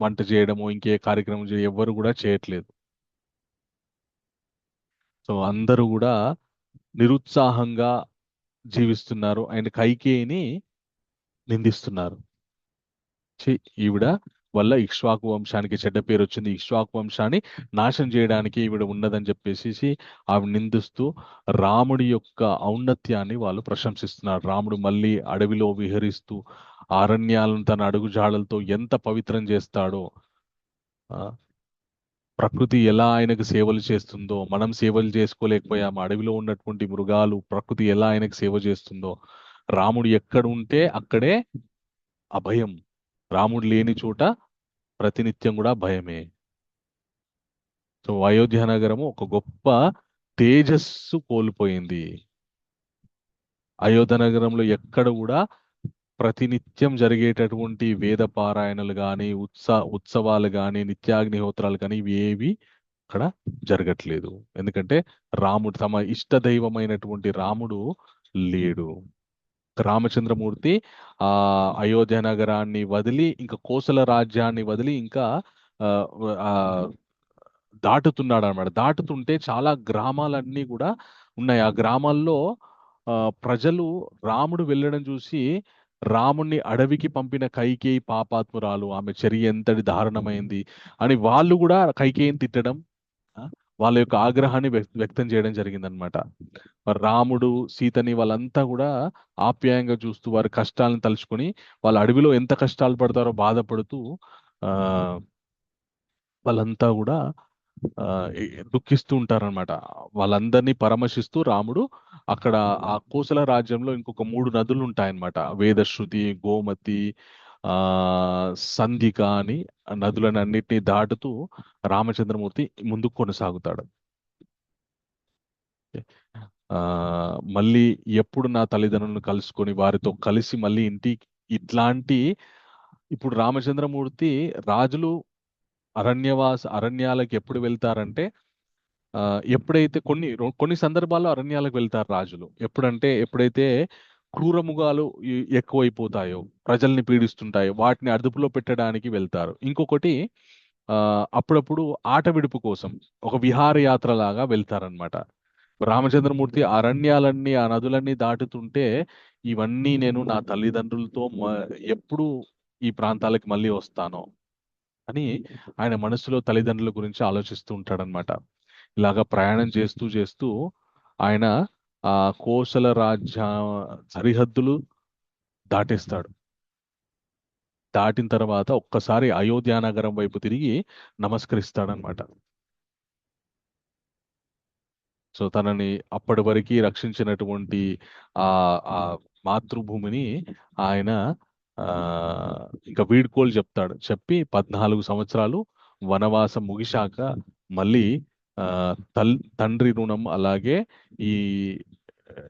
వంట చేయడము, ఇంకే కార్యక్రమం ఎవరు కూడా చేయట్లేదు. సో అందరూ కూడా నిరుత్సాహంగా జీవిస్తున్నారు. ఆయన కైకేయిని నిందిస్తున్నారు. ఈవిడ వల్ల ఇక్ష్వాకు వంశానికి చెడ్డ పేరు వచ్చింది, ఇక్ష్వాకు వంశాన్ని నాశనం చేయడానికి ఈవిడ ఉన్నదని చెప్పేసి ఆవిడ నిందిస్తూ రాముడి యొక్క ఔన్నత్యాన్ని వాళ్ళు ప్రశంసిస్తున్నారు. రాముడు మళ్ళీ అడవిలో విహరిస్తూ అరణ్యాలను తన అడుగుజాడలతో ఎంత పవిత్రం చేస్తాడో, ఆ, ప్రకృతి ఎలా ఆయనకు సేవలు చేస్తుందో, మనం సేవలు చేసుకోలేకపోయాము, అడవిలో ఉన్నటువంటి మృగాలు, ప్రకృతి ఎలా ఆయనకు సేవ చేస్తుందో, రాముడు ఎక్కడ ఉంటే అక్కడే అభయం, రాముడు లేని చోట ప్రతినిత్యం కూడా భయమే. సో అయోధ్య నగరము ఒక గొప్ప తేజస్సు కోల్పోయింది. అయోధ్య నగరంలో ఎక్కడ కూడా ప్రతినిత్యం జరిగేటటువంటి వేద పారాయణలు కానీ, ఉత్సవాలు కానీ, నిత్యాగ్నిహోత్రాలు కానీ ఇవి ఏవి అక్కడ జరగట్లేదు. ఎందుకంటే రాముడు, తమ ఇష్ట దైవమైనటువంటి రాముడు లేడు. రామచంద్రమూర్తి ఆ అయోధ్య నగరాన్ని వదిలి, ఇంకా కోసల రాజ్యాన్ని వదిలి ఇంకా ఆ, ఆ, దాటుతున్నాడు అనమాట. దాటుతుంటే చాలా గ్రామాలన్నీ కూడా ఉన్నాయి. ఆ గ్రామాల్లో ప్రజలు రాముడు వెళ్ళడం చూసి, రాముణ్ణి అడవికి పంపిన కైకేయి పాపాత్మురాలు, ఆమె చర్య ఎంతటి దారుణమైంది అని వాళ్ళు కూడా కైకేయిని తిట్టడం, ఆ, వాళ్ళ యొక్క ఆగ్రహాన్ని వ్యక్తం చేయడం జరిగిందనమాట. రాముడు సీతని వాళ్ళంతా కూడా ఆప్యాయంగా చూస్తూ వారి కష్టాలను తలుచుకొని, వాళ్ళ అడవిలో ఎంత కష్టాలు పడతారో బాధపడుతూ ఆ వాళ్ళంతా కూడా ఆ, దుఃఖిస్తూ ఉంటారనమాట. వాళ్ళందరినీ పరామర్శిస్తూ రాముడు అక్కడ ఆ కోసల రాజ్యంలో ఇంకొక 3 నదులు ఉంటాయన్నమాట. వేదశ్రుతి, గోమతి, ఆ సంధిక అని ఆ నదులను అన్నిటినీ దాటుతూ రామచంద్రమూర్తి ముందుకు కొనసాగుతాడు. ఆ మళ్ళీ ఎప్పుడు నా తల్లిదండ్రులను కలుసుకొని వారితో కలిసి మళ్ళీ ఇంటికి, ఇట్లాంటి ఇప్పుడు రామచంద్రమూర్తి రాజులు అరణ్యాలకు ఎప్పుడు వెళ్తారంటే, ఆ, ఎప్పుడైతే కొన్ని సందర్భాల్లో అరణ్యాలకు వెళ్తారు రాజులు. ఎప్పుడైతే క్రూరముగాలు ఎక్కువైపోతాయో, ప్రజల్ని పీడిస్తుంటాయో, వాటిని అదుపులో పెట్టడానికి వెళ్తారు. ఇంకొకటి ఆ అప్పుడప్పుడు ఆట విడుపు కోసం ఒక విహారయాత్ర లాగా వెళ్తారనమాట. రామచంద్రమూర్తి అరణ్యాలన్నీ, ఆ నదులన్నీ దాటుతుంటే, ఇవన్నీ నేను నా తల్లిదండ్రులతో ఎప్పుడు ఈ ప్రాంతాలకు మళ్ళీ వస్తానో అని ఆయన మనసులో తల్లిదండ్రుల గురించి ఆలోచిస్తూ ఉంటాడనమాట. ఇలాగా ప్రయాణం చేస్తూ చేస్తూ ఆయన ఆ కోసల రాజ్య సరిహద్దులు దాటేస్తాడు. దాటిన తర్వాత ఒక్కసారి అయోధ్య నగరం వైపు తిరిగి నమస్కరిస్తాడనమాట. సో తనని అప్పటి వరకు రక్షించినటువంటి ఆ ఆ మాతృభూమిని ఆయన ఆ ఇంకా వీడ్కోలు చెప్తాడు. చెప్పి 14 సంవత్సరాలు వనవాసం ముగిశాక మళ్ళీ ఆ తండ్రి రుణం అలాగే ఈ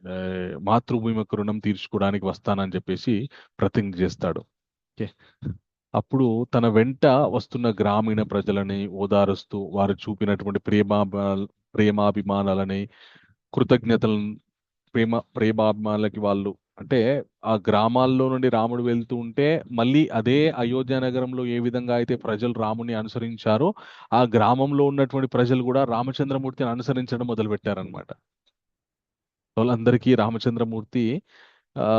ఆ, మాతృభూమి యొక్క రుణం తీర్చుకోవడానికి వస్తానని చెప్పేసి ప్రతిజ్ఞ చేస్తాడు. ఓకే. అప్పుడు తన వెంట వస్తున్న గ్రామీణ ప్రజలని ఓదారుస్తూ వారు చూపినటువంటి ప్రేమాభిమానాలని, కృతజ్ఞతలను, ప్రేమాభిమానులకి వాళ్ళు, అంటే ఆ గ్రామాల్లో నుండి రాముడు వెళ్తూ ఉంటే మళ్ళీ అదే అయోధ్య నగరంలో ఏ విధంగా అయితే ప్రజలు రాముని అనుసరించారో, ఆ గ్రామంలో ఉన్నటువంటి ప్రజలు కూడా రామచంద్రమూర్తిని అనుసరించడం మొదలుపెట్టారనమాట. వాళ్ళందరికీ రామచంద్రమూర్తి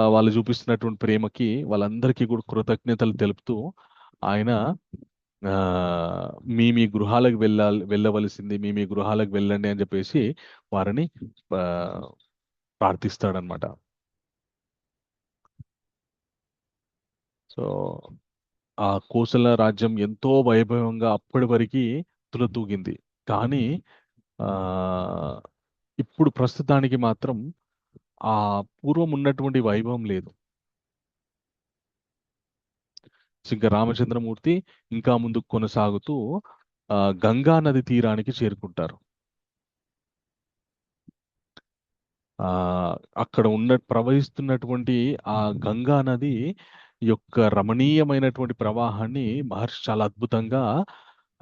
వాళ్ళు చూపిస్తున్నటువంటి ప్రేమకి వాళ్ళందరికీ కూడా కృతజ్ఞతలు తెలుపుతూ ఆయన ఆ మీ గృహాలకు వెళ్ళవలసింది, మీ గృహాలకు వెళ్ళండి అని చెప్పేసి వారిని ఆ, ప్రార్థిస్తాడనమాట. సో ఆ కోసల రాజ్యం ఎంతో వైభవంగా అప్పటి వరకు తులతూగింది. కానీ ఆ ఇప్పుడు ప్రస్తుతానికి మాత్రం ఆ పూర్వం ఉన్నటువంటి వైభవం లేదు. ఇంకా రామచంద్రమూర్తి ఇంకా ముందుకు కొనసాగుతూ గంగా నది తీరానికి చేరుకుంటారు. ఆ అక్కడ ప్రవహిస్తున్నటువంటి ఆ గంగా నది యొక్క రమణీయమైనటువంటి ప్రవాహాన్ని మహర్షి చాలా అద్భుతంగా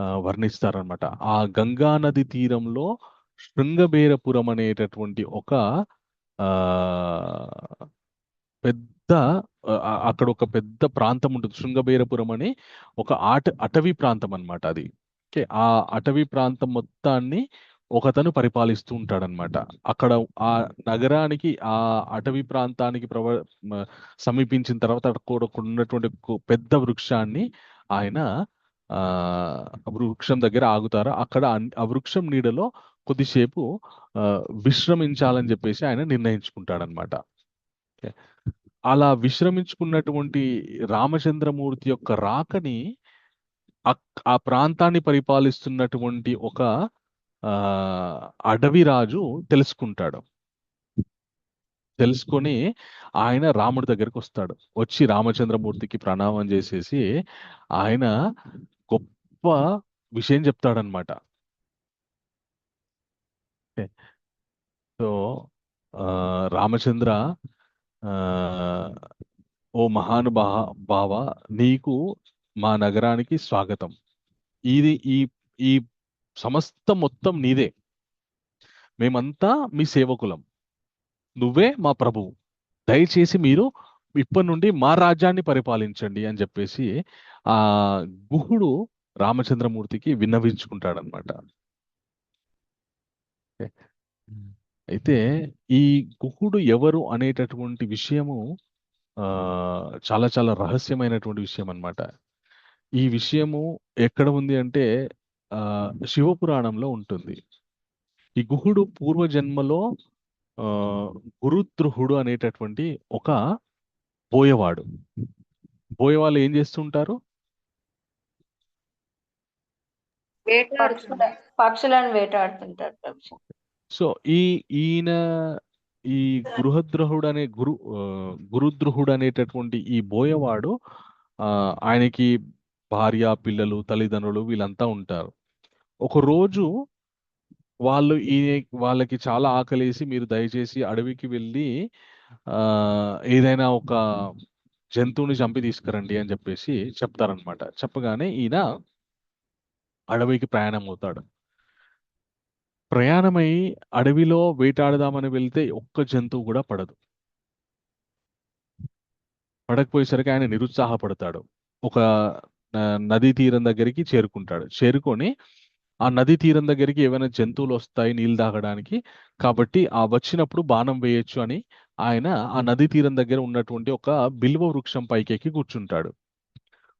వర్ణిస్తారనమాట. ఆ గంగా నది తీరంలో శృంగబేరపురం అనేటటువంటి ఒక ఆ పెద్ద అక్కడ ఒక పెద్ద ప్రాంతం ఉంటుంది. శృంగబేరపురం అని ఒక అటవీ ప్రాంతం అన్నమాట అది. ఓకే. ఆ అటవీ ప్రాంతం మొత్తాన్ని ఒకతను పరిపాలిస్తూ ఉంటాడనమాట. అక్కడ ఆ నగరానికి, ఆ అటవీ ప్రాంతానికి సమీపించిన తర్వాత అక్కడ ఉన్నటువంటి పెద్ద వృక్షాన్ని ఆయన ఆ వృక్షం దగ్గర ఆగుతారు. అక్కడ ఆ వృక్షం నీడలో కొద్దిసేపు ఆ, విశ్రమించాలని చెప్పేసి ఆయన నిర్ణయించుకుంటాడనమాట. ఓకే. అలా విశ్రమించుకున్నటువంటి రామచంద్రమూర్తి యొక్క రాకని ఆ ప్రాంతాన్ని పరిపాలిస్తున్నటువంటి ఒక ఆ అడవి రాజు తెలుసుకుంటాడు. తెలుసుకొని ఆయన రాముడి దగ్గరికి వస్తాడు. వచ్చి రామచంద్రమూర్తికి ప్రణామం చేసేసి ఆయన గొప్ప విషయం చెప్తాడనమాట. సో రామచంద్ర, ఆ, ఓ భావ, నీకు మా నగరానికి స్వాగతం. ఇది ఈ ఈ సమస్త మొత్తం నీదే. మేమంతా మీ సేవకులం. నువ్వే మా ప్రభువు. దయచేసి మీరు ఇప్పటి నుండి మా రాజ్యాన్ని పరిపాలించండి అని చెప్పేసి ఆ గుహుడు రామచంద్రమూర్తికి విన్నవించుకుంటాడనమాట. అయితే ఈ గుహుడు ఎవరు అనేటటువంటి విషయము ఆ చాలా చాలా రహస్యమైనటువంటి విషయం అన్నమాట. ఈ విషయము ఎక్కడ ఉంది అంటే ఆ శివపురాణంలో ఉంటుంది. ఈ గుహుడు పూర్వజన్మలో ఆ గురుద్రుహుడు అనేటటువంటి ఒక బోయవాడు. బోయవాళ్ళు ఏం చేస్తుంటారు? వేటాడుతున్నారు. పక్షులను వేటాడుతుంటారు ప్రభుజీ. సో ఈయన ఈ గృహద్రోహుడు అనే గురుద్రోహుడు అనేటటువంటి ఈ బోయవాడు ఆయనకి భార్య, పిల్లలు, తల్లిదండ్రులు వీళ్ళంతా ఉంటారు. ఒక రోజు వాళ్ళకి చాలా ఆకలేసి మీరు దయచేసి అడవికి వెళ్ళి ఆ ఏదైనా ఒక జంతువుని చంపి తీసుకురండి అని చెప్పేసి చెప్తారనమాట. చెప్పగానే ఈయన అడవికి ప్రయాణం అవుతాడు. ప్రయాణమై అడవిలో వేటాడదామని వెళ్తే ఒక్క జంతువు కూడా పడదు. పడకపోయేసరికి ఆయన నిరుత్సాహపడతాడు. ఒక నదీ తీరం దగ్గరికి చేరుకుంటాడు. చేరుకొని ఆ నదీ తీరం దగ్గరికి ఏమైనా జంతువులు వస్తాయి నీళ్ళు తాగడానికి, కాబట్టి ఆ వచ్చినప్పుడు బాణం వేయొచ్చు అని ఆయన ఆ నదీ తీరం దగ్గర ఉన్నటువంటి ఒక బిల్వ వృక్షం పైకెక్కి కూర్చుంటాడు.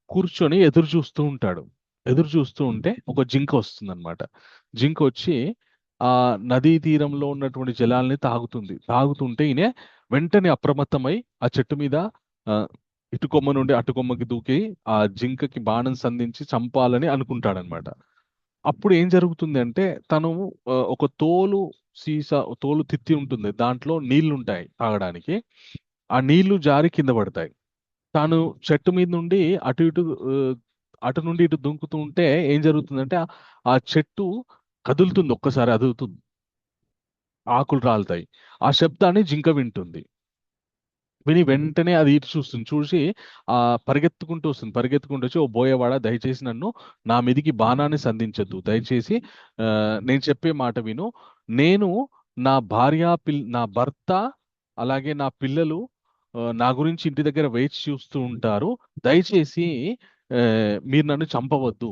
కూర్చొని ఎదురు చూస్తూ ఉంటాడు. ఎదురు చూస్తూ ఉంటే ఒక జింక వస్తుందన్నమాట. జింక వచ్చి ఆ నదీ తీరంలో ఉన్నటువంటి జలాల్ని తాగుతుంది. తాగుతుంటే ఈయన వెంటనే అప్రమత్తమై ఆ చెట్టు మీద ఆ, ఇటు కొమ్మ నుండి అటు కొమ్మకి దూకి ఆ జింకకి బాణం సంధించి చంపాలని అనుకుంటాడనమాట. అప్పుడు ఏం జరుగుతుంది అంటే తను ఒక తోలు తిత్తి ఉంటుంది. దాంట్లో నీళ్లు ఉంటాయి తాగడానికి. ఆ నీళ్లు జారి కింద పడతాయి. తాను చెట్టు మీద నుండి అటు ఇటు అటు నుండి ఇటు దుంకుతూ ఉంటే ఏం జరుగుతుందంటే ఆ చెట్టు కదులుతుంది. ఒక్కసారి అదులుతుంది. ఆకులు రాలుతాయి. ఆ శబ్దాన్ని జింక వింటుంది. విని వెంటనే అది ఇటు చూస్తుంది. చూసి ఆ పరిగెత్తుకుంటూ వస్తుంది. పరిగెత్తుకుంటూ వచ్చి, ఓ బోయవాడ, దయచేసి నన్ను నా మీదికి బాణాన్ని సంధించద్దు. దయచేసి నేను చెప్పే మాట విను. నేను నా భర్త అలాగే నా పిల్లలు నా గురించి ఇంటి దగ్గర వేచి చూస్తూ ఉంటారు. దయచేసి ఆ, మీరు నన్ను చంపవద్దు.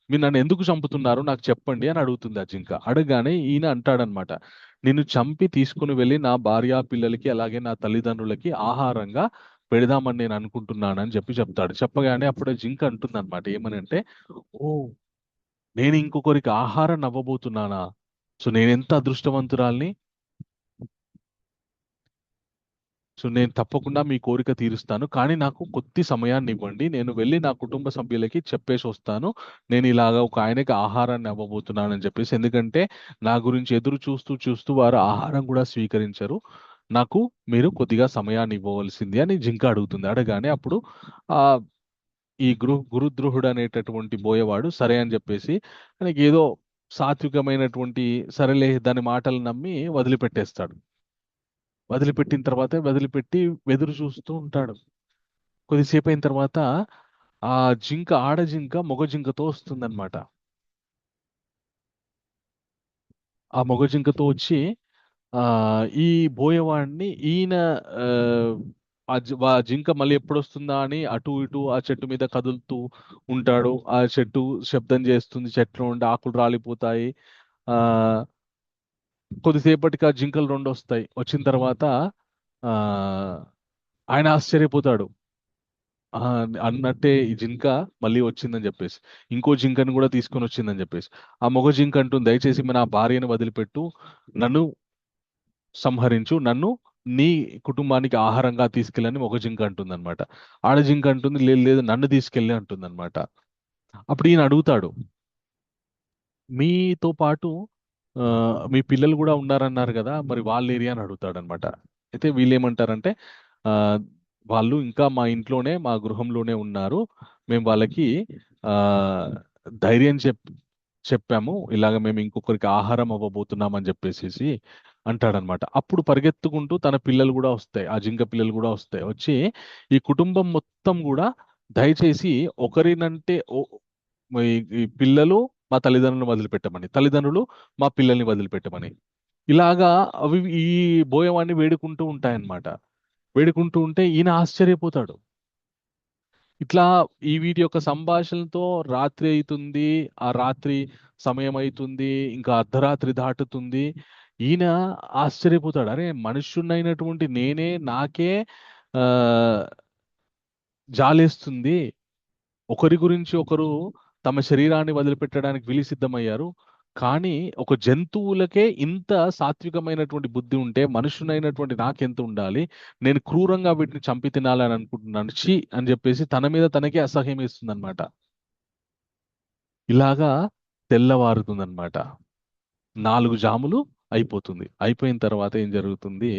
మీరు నన్ను ఎందుకు చంపుతున్నారు నాకు చెప్పండి అని అడుగుతుంది ఆ జింక. అడగగానే ఈయన అంటాడనమాట, నిన్ను చంపి తీసుకుని వెళ్ళి నా భార్య, పిల్లలకి అలాగే నా తల్లిదండ్రులకి ఆహారంగా పెడదామని నేను అనుకుంటున్నాను అని చెప్తాడు. చెప్పగానే అప్పుడే జింక అంటుంది అనమాట, ఏమని అంటే, ఓ, నేను ఇంకొకరికి ఆహారం అవ్వబోతున్నానా? సో నేను ఎంత అదృష్టవంతురాల్ని. సో నేను తప్పకుండా మీ కోరిక తీరుస్తాను. కానీ నాకు కొద్ది సమయాన్ని ఇవ్వండి. నేను వెళ్ళి నా కుటుంబ సభ్యులకి చెప్పేసి వస్తాను. నేను ఇలాగ ఒక ఆయనకి ఆహారాన్ని అవ్వబోతున్నానని చెప్పేసి. ఎందుకంటే నా గురించి ఎదురు చూస్తూ చూస్తూ వారు ఆహారం కూడా స్వీకరించరు. నాకు మీరు కొద్దిగా సమయాన్ని ఇవ్వవలసింది అని జింక అడుగుతుంది. అడగానే అప్పుడు ఆ ఈ గురుద్రోహుడు అనేటటువంటి బోయవాడు సరే అని చెప్పేసి ఆయనకి ఏదో సాత్వికమైనటువంటి సరేలే దాని మాటలు నమ్మి వదిలిపెట్టేస్తాడు. వదిలిపెట్టి ఎదురు చూస్తూ ఉంటాడు. కొద్దిసేపు అయిన తర్వాత ఆ ఆడ జింక మగ జింకతో వస్తుందన్నమాట. ఆ మగ జింకతో వచ్చి ఆ ఈ బోయవాడిని ఈయన ఆ జింక మళ్ళీ ఎప్పుడు వస్తుందా అని అటు ఇటు ఆ చెట్టు మీద కదులుతూ ఉంటాడు. ఆ చెట్టు శబ్దం చేస్తుంది. చెట్లో ఉండి ఆకులు రాలిపోతాయి. ఆ కొద్దిసేపటికి ఆ జింకలు రెండు వస్తాయి. వచ్చిన తర్వాత ఆ ఆయన ఆశ్చర్యపోతాడు. ఆ, అన్నట్టే ఈ జింక మళ్ళీ వచ్చిందని చెప్పేసి ఇంకో జింకను కూడా తీసుకొని వచ్చిందని చెప్పేసి ఆ మగ జింక అంటుంది, దయచేసి నా భార్యను వదిలిపెట్టు, నన్ను సంహరించు, నన్ను నీ కుటుంబానికి ఆహారంగా తీసుకెళ్ళని ఒక జింక అంటుంది అనమాట. ఆడ జింక అంటుంది, లేదు లేదు నన్ను తీసుకెళ్ళి అంటుంది అనమాట. అప్పుడు ఈయన అడుగుతాడు, మీతో పాటు ఆ, మీ పిల్లలు కూడా ఉన్నారన్నారు కదా, మరి వాళ్ళ ఏరియా అని అడుగుతాడు అనమాట. అయితే వీళ్ళు ఏమంటారంటే, ఆ, వాళ్ళు ఇంకా మా ఇంట్లోనే మా గృహంలోనే ఉన్నారు, మేము వాళ్ళకి ఆ ధైర్యం చెప్పాము, ఇలాగ మేము ఇంకొకరికి ఆహారం అవ్వబోతున్నాం అని చెప్పేసి అంటాడనమాట. అప్పుడు పరిగెత్తుకుంటూ తన పిల్లలు కూడా వస్తాయి, ఆ జింక పిల్లలు కూడా వస్తాయి, వచ్చి ఈ కుటుంబం మొత్తం కూడా దయచేసి ఒకరినంటే ఈ పిల్లలు మా తల్లిదండ్రులను వదిలిపెట్టమని, తల్లిదండ్రులు మా పిల్లల్ని వదిలిపెట్టమని, ఇలాగా అవి ఈ బోయవాన్ని వేడుకుంటూ ఉంటాయన్నమాట. వేడుకుంటూ ఉంటే ఈయన ఆశ్చర్యపోతాడు. ఇట్లా ఈ వీటి యొక్క సంభాషణతో రాత్రి అవుతుంది, ఆ రాత్రి సమయం అవుతుంది, ఇంకా అర్ధరాత్రి దాటుతుంది. ఈయన ఆశ్చర్యపోతాడు, అరే మనుష్యున్నైనటువంటి నేనే, నాకే ఆ జాలేస్తుంది, ఒకరి గురించి ఒకరు తమ శరీరాన్ని వదిలిపెట్టడానికి విలి సిద్ధమయ్యారు, కానీ ఒక జంతువులకే ఇంత సాత్వికమైనటువంటి బుద్ధి ఉంటే మనుషునైనటువంటి నాకెంత ఉండాలి, నేను క్రూరంగా వీటిని చంపి తినాలని అనుకుంటున్నాను, ఛీ అని చెప్పేసి తన మీద తనకే అసహ్యం వేస్తుంది అనమాట. ఇలాగా తెల్లవారుతుందన్నమాట. 4 జాములు అయిపోతుంది. అయిపోయిన తర్వాత ఏం జరుగుతుంది,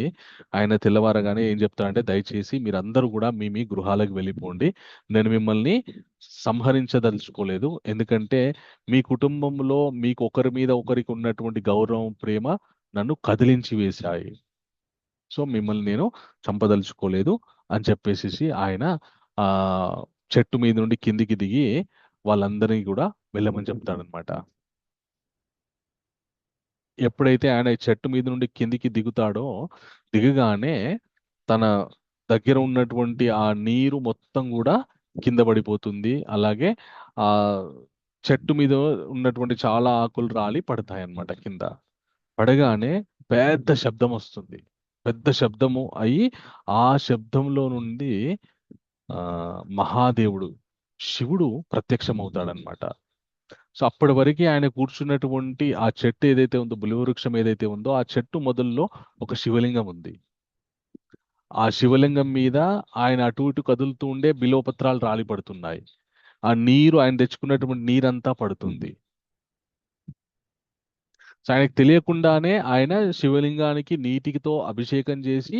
ఆయన తెల్లవారగానే ఏం చెప్తాడంటే, దయచేసి మీరందరూ కూడా మీ మీ గృహాలకు వెళ్ళిపోండి, నేను మిమ్మల్ని సంహరించదలుచుకోలేదు, ఎందుకంటే మీ కుటుంబంలో మీకు ఒకరి మీద ఒకరికి ఉన్నటువంటి గౌరవం, ప్రేమ నన్ను కదిలించి వేశాయి, సో మిమ్మల్ని నేను చంపదలుచుకోలేదు అని చెప్పేసి ఆయన ఆ చెట్టు మీద నుండి కిందికి దిగి వాళ్ళందరినీ కూడా వెళ్ళమని చెప్తాడనమాట. ఎప్పుడైతే ఆయన ఈ చెట్టు మీద నుండి కిందికి దిగుతాడో, దిగగానే తన దగ్గర ఉన్నటువంటి ఆ నీరు మొత్తం కూడా కింద పడిపోతుంది. అలాగే ఆ చెట్టు మీద ఉన్నటువంటి చాలా ఆకులు రాలి పడతాయి అన్నమాట కింద. పడగానే పెద్ద శబ్దం వస్తుంది. పెద్ద శబ్దము అయి ఆ శబ్దంలో నుండి ఆ మహాదేవుడు శివుడు ప్రత్యక్షమవుతాడనమాట. సో అప్పటి వరకు ఆయన కూర్చున్నటువంటి ఆ చెట్టు ఏదైతే ఉందో, బిల్వవృక్షం ఏదైతే ఉందో, ఆ చెట్టు మొదల్లో ఒక శివలింగం ఉంది. ఆ శివలింగం మీద ఆయన అటు ఇటు కదులుతూ ఉండే బిల్వపత్రాలు రాలి పడుతున్నాయి. ఆ నీరు, ఆయన తెచ్చుకున్నటువంటి నీరంతా పడుతుంది. సో ఆయనకు తెలియకుండానే ఆయన శివలింగానికి నీటితో అభిషేకం చేసి